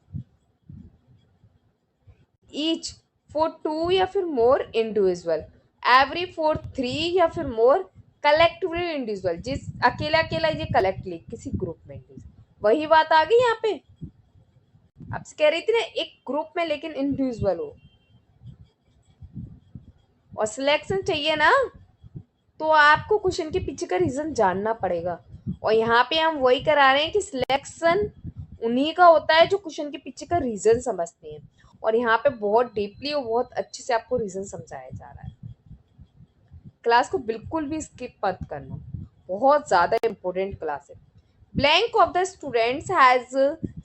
ईच फॉर टू या फिर more individual, every for three या फिर मोर कलेक्टिवली इंडिविजुअल, जिस अकेला अकेला ये कलेक्टली किसी ग्रुप में इंडिविजुअल, वही बात आ गई यहाँ पे। आपसे कह रही थी ना एक ग्रुप में लेकिन इंडिविजुअल हो, और सिलेक्शन चाहिए ना, तो आपको क्वेश्चन के पीछे का रीजन जानना पड़ेगा। और यहाँ पे हम वही करा रहे हैं कि सिलेक्शन उन्हीं का होता है जो क्वेश्चन के पीछे का रीजन समझते हैं, और यहाँ पे बहुत डीपली और बहुत अच्छे से आपको रीजन समझाया जा रहा है। क्लास को बिल्कुल भी स्किप मत करना, बहुत ज्यादा इंपॉर्टेंट क्लास है। Blank of the students has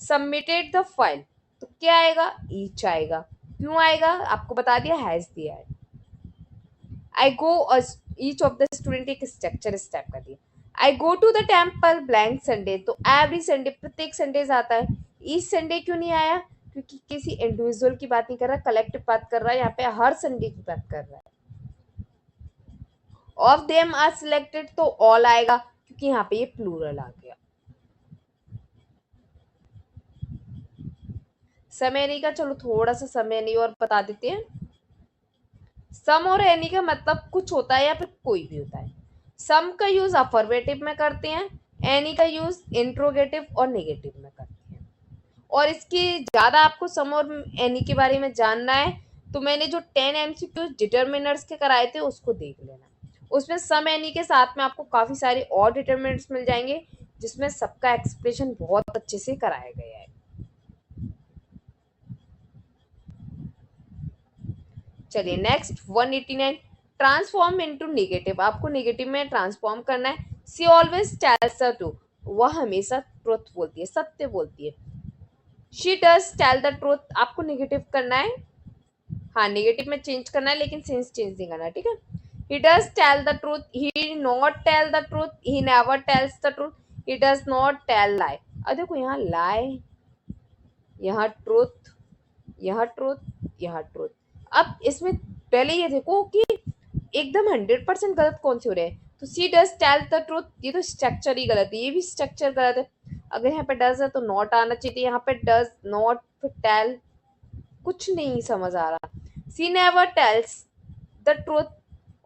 submitted the file, तो क्या आएगा, ईच आएगा। क्यों आएगा, आपको बता दिया, हैज दिया है। I go, each of the student एक स्ट्रक्चर स्टेप कर दिया। I go to the temple blank Sunday, तो एवरी संडे, प्रत्येक संडे आता है। ईच संडे क्यों नहीं आया, क्योंकि किसी इंडिविजुअल की बात नहीं कर रहा, कलेक्टिव बात कर रहा है, यहाँ पे हर संडे की बात कर रहा है। ऑफ देम आर सिलेक्टेड, तो ऑल आएगा, क्योंकि यहाँ पे ये प्लूरल आ गया। समय नहीं का, चलो थोड़ा सा समय नहीं और बता देते हैं। सम और एनी का मतलब कुछ होता है या फिर कोई भी होता है। सम का यूज अफर्मेटिव में करते हैं, एनी का यूज इंट्रोगेटिव और नेगेटिव में करते हैं। और इसकी ज्यादा आपको सम और एनी के बारे में जानना है तो मैंने जो 10 एमसीक्यू डिटर्मिनर्स के कराए थे उसको देख लेना। उसमें सम एनी के साथ में आपको काफी सारे और डिटर्मिनर्स मिल जाएंगे जिसमें सबका एक्सप्रेशन बहुत अच्छे से कराया गया है। चलिए नेक्स्ट 189, ट्रांसफॉर्म इनटू नेगेटिव, आपको नेगेटिव में ट्रांसफॉर्म करना है। She always tells the truth, वह हमेशा ट्रुथ बोलती है, सत्य बोलती है। She does tell the truth, आपको नेगेटिव करना है, हाँ नेगेटिव में चेंज करना है लेकिन सेंस चेंज नहीं करना, ठीक है। He does tell the truth, he not tell the truth, he never tells the truth, he does not tell lie. अब देखो यहाँ लाई, यहाँ ट्रूथ, यहाँ ट्रूथ, यहाँ ट्रूथ। अब इसमें पहले ये देखो कि एकदम 100% गलत कौन से हो रहे हैं, तो she does tell the truth, ये तो स्ट्रक्चर ही गलत है, ये भी स्ट्रक्चर गलत है। अगर यहाँ पे डज है तो नॉट आना चाहिए, यहाँ पे डज नॉट, फिर टेल, कुछ नहीं समझ आ रहा। सी नेवर टेल्स द ट्रूथ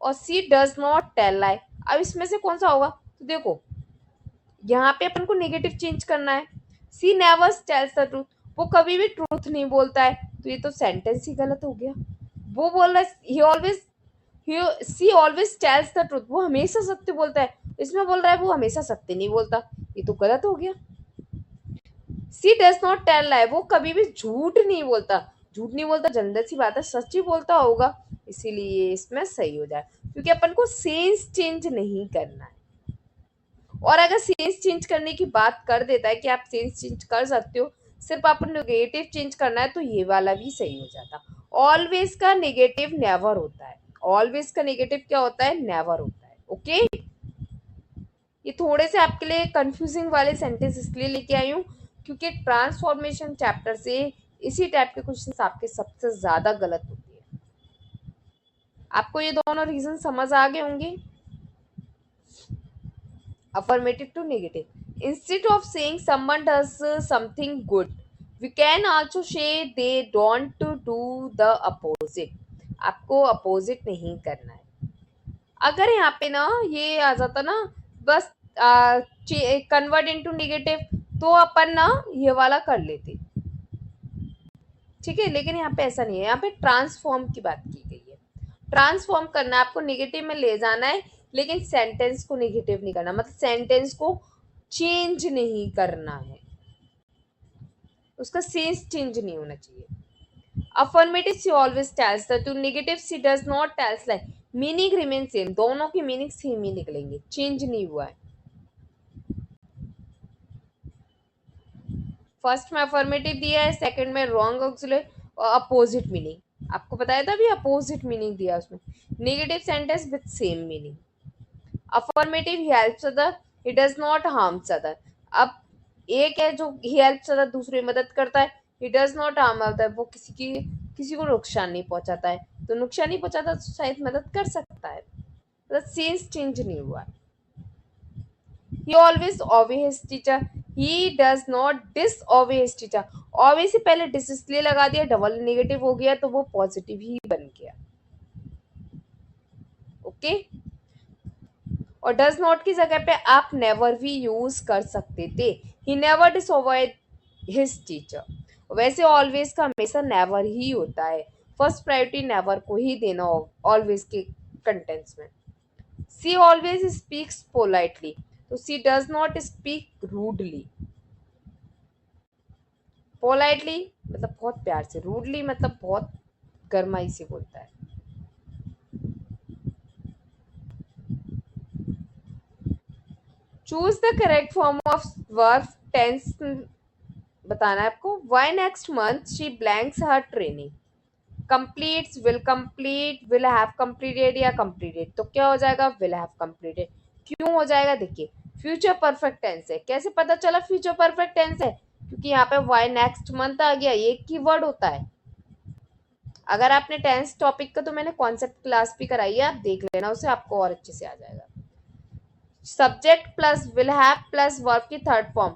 और सी डज नॉट टेल लाई। अब इसमें से कौन सा होगा, तो देखो यहाँ पे अपन को नेगेटिव चेंज करना है। सी नेवर टेल्स द ट्रूथ, वो कभी भी ट्रूथ नहीं बोलता है, तो ये तो सेंटेंस ही गलत हो गया। वो बोल रहा है he always, she always tells the truth, वो हमेशा सत्य बोलता है, इसमें बोल रहा है वो हमेशा सत्य नहीं बोलता, ये तो गलत हो गया। सी डज नॉट टेल लाई, वो कभी भी झूठ नहीं बोलता, झूठ नहीं बोलता जनरल सी बात है, सच ही बोलता होगा, इसीलिए इसमें सही हो जाए, क्योंकि अपन को सेंस चेंज नहीं करना है। और अगर सेंस चेंज करने की बात कर देता है कि आप सेंस चेंज कर सकते हो, सिर्फ आपको नेगेटिव चेंज करना है, तो ये वाला भी सही हो जाता। ऑलवेज का नेगेटिव नेवर होता है, ऑलवेज का नेगेटिव क्या होता है, नेवर होता है। ओके, ये थोड़े से आपके लिए कंफ्यूजिंग वाले सेंटेंस इसलिए लेके आई हूँ क्योंकि ट्रांसफॉर्मेशन चैप्टर से इसी टाइप के क्वेश्चंस आपके सबसे ज्यादा गलत होते हैं। आपको ये दोनों रीजन समझ आ गए होंगे। Affirmative to negative. Instead of saying someone does something good, we can also say they don't do the opposite. आपको opposite नहीं करना है। अगर यहाँ पे ना ये आ जाता ना बस कन्वर्ट इनटू नेगेटिव, तो अपन ना ये वाला कर लेते, ठीक है, लेकिन यहाँ पे ऐसा नहीं है, यहाँ पे ट्रांसफॉर्म की बात की गई है। ट्रांसफॉर्म करना है, आपको नेगेटिव में ले जाना है, लेकिन सेंटेंस को नेगेटिव नहीं करना, मतलब सेंटेंस को चेंज नहीं करना है, उसका सेंस चेंज नहीं होना चाहिए। Affirmative she always tells the truth, negative she does not tells like, meaning remain same, दोनों की मीनिंग सेम ही निकलेंगे, चेंज नहीं हुआ है। फर्स्ट में अफर्मेटिव दिया है, सेकंड में रॉन्ग ऑक्सिलरी और अपोजिट मीनिंग, आपको बताया था अभी अपोजिट मीनिंग दिया उसमें, negative sentence with same meaning. Affirmative he helps other, he does not harms other. अब एक है जो ही हेल्प्स अदर, दूसरी मदद करता है, he does not harm other, वो किसी को नुकसान नहीं पहुंचाता है, तो नुकसान नहीं पहुंचाता तो शायद मदद कर सकता है, मतलब सेंस चेंज नहीं हुआ। He always obey his teacher, he does not disobey his teacher, always say पहले डिस इसलिए लगा दिया, डबल नेगेटिव हो गया तो वो पॉजिटिव ही बन गया। ओके। और डज नॉट की जगह पे आप नेवर भी यूज कर सकते थे। He never disobeyed his teacher. वैसे ऑलवेज का हमेशा नेवर ही होता है, फर्स्ट प्रायोरिटी नेवर को ही देना ऑलवेज के कंटेंट्स में। सी ऑलवेज स्पीक्स पोलाइटली, तो she does not speak rudely. Politely मतलब बहुत प्यार से, रूडली मतलब बहुत गरमाई से बोलता है। Choose the correct form of verb tense बताना है आपको। By next month she blanks her training. Completes, will have completed या कंप्लीटेड, तो क्या हो जाएगा, विल हैव कंप्लीटेड। क्यों हो जाएगा, देखिए फ्यूचर परफेक्ट टेंस है। कैसे पता चला फ्यूचर परफेक्ट टेंस है, क्योंकि यहाँ पे व्हाई नेक्स्ट मंथ आ गया, ये कीवर्ड होता है। अगर आपने टेंस टॉपिक का तो मैंने कॉन्सेप्ट क्लास भी कराई है, आप देख लेना उसे, आपको और अच्छे से आ जाएगा। Subject plus will have plus verb की थर्ड फॉर्म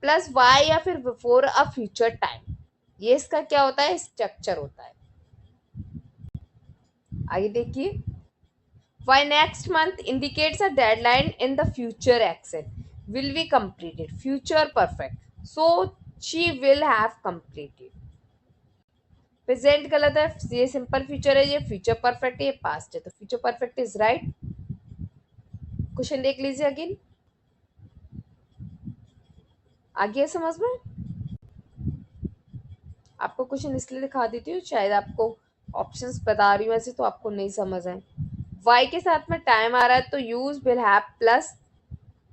प्लस वाई या फिर बिफोर अ फ्यूचर टाइम, ये इसका क्या होता है, स्ट्रक्चर होता है। आगे देखिए, by next month indicates a deadline in the future action, will be completed, future perfect, so she will have completed. Present गलत है, ये सिंपल फ्यूचर है, ये फ्यूचर परफेक्ट है, ये पास्ट है, तो future perfect is right. Question देख लीजिए अगेन, आगे समझ में। आपको क्वेश्चन इसलिए दिखा देती हूँ, शायद आपको ऑप्शंस बता रही हूँ ऐसे तो आपको नहीं समझ आए। वाई के साथ में टाइम आ रहा है तो use will have plus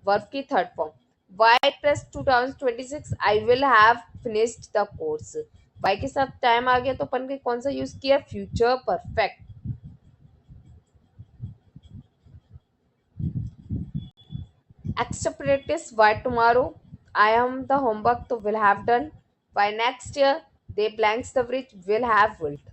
verb की third form, by plus 2026 I will have finished the course. By के साथ टाइम आ गया तो अपन ने कौन सा यूज किया, future perfect. Extra practice, by tomorrow I am the homework तो will have done, by next year they blanks the bridge will have built.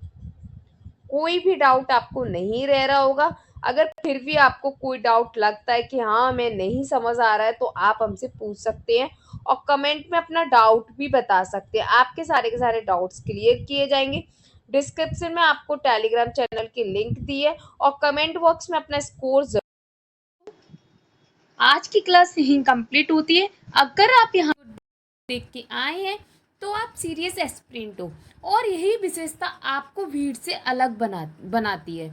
कोई भी डाउट आपको नहीं रह रहा होगा, अगर फिर भी आपको कोई डाउट लगता है कि हाँ मैं नहीं समझ आ रहा है तो आप हमसे पूछ सकते हैं और कमेंट में अपना डाउट भी बता सकते हैं, आपके सारे के सारे डाउट्स क्लियर किए जाएंगे। डिस्क्रिप्शन में आपको टेलीग्राम चैनल की लिंक दी है और कमेंट बॉक्स में अपना स्कोर। आज की क्लास यहीं कंप्लीट होती है। अगर आप यहाँ देख के आए हैं तो आप सीरियस एस्पिरेंट हो और यही विशेषता आपको भीड़ से अलग बनाती है।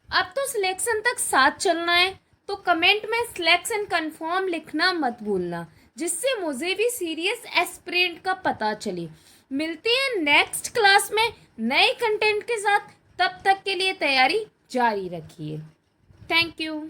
अब तो सिलेक्शन तक साथ चलना है, तो कमेंट में सिलेक्शन कंफर्म लिखना मत भूलना, जिससे मुझे भी सीरियस एस्पिरेंट का पता चले। मिलते हैं नेक्स्ट क्लास में नए कंटेंट के साथ, तब तक के लिए तैयारी जारी रखिए। Thank you.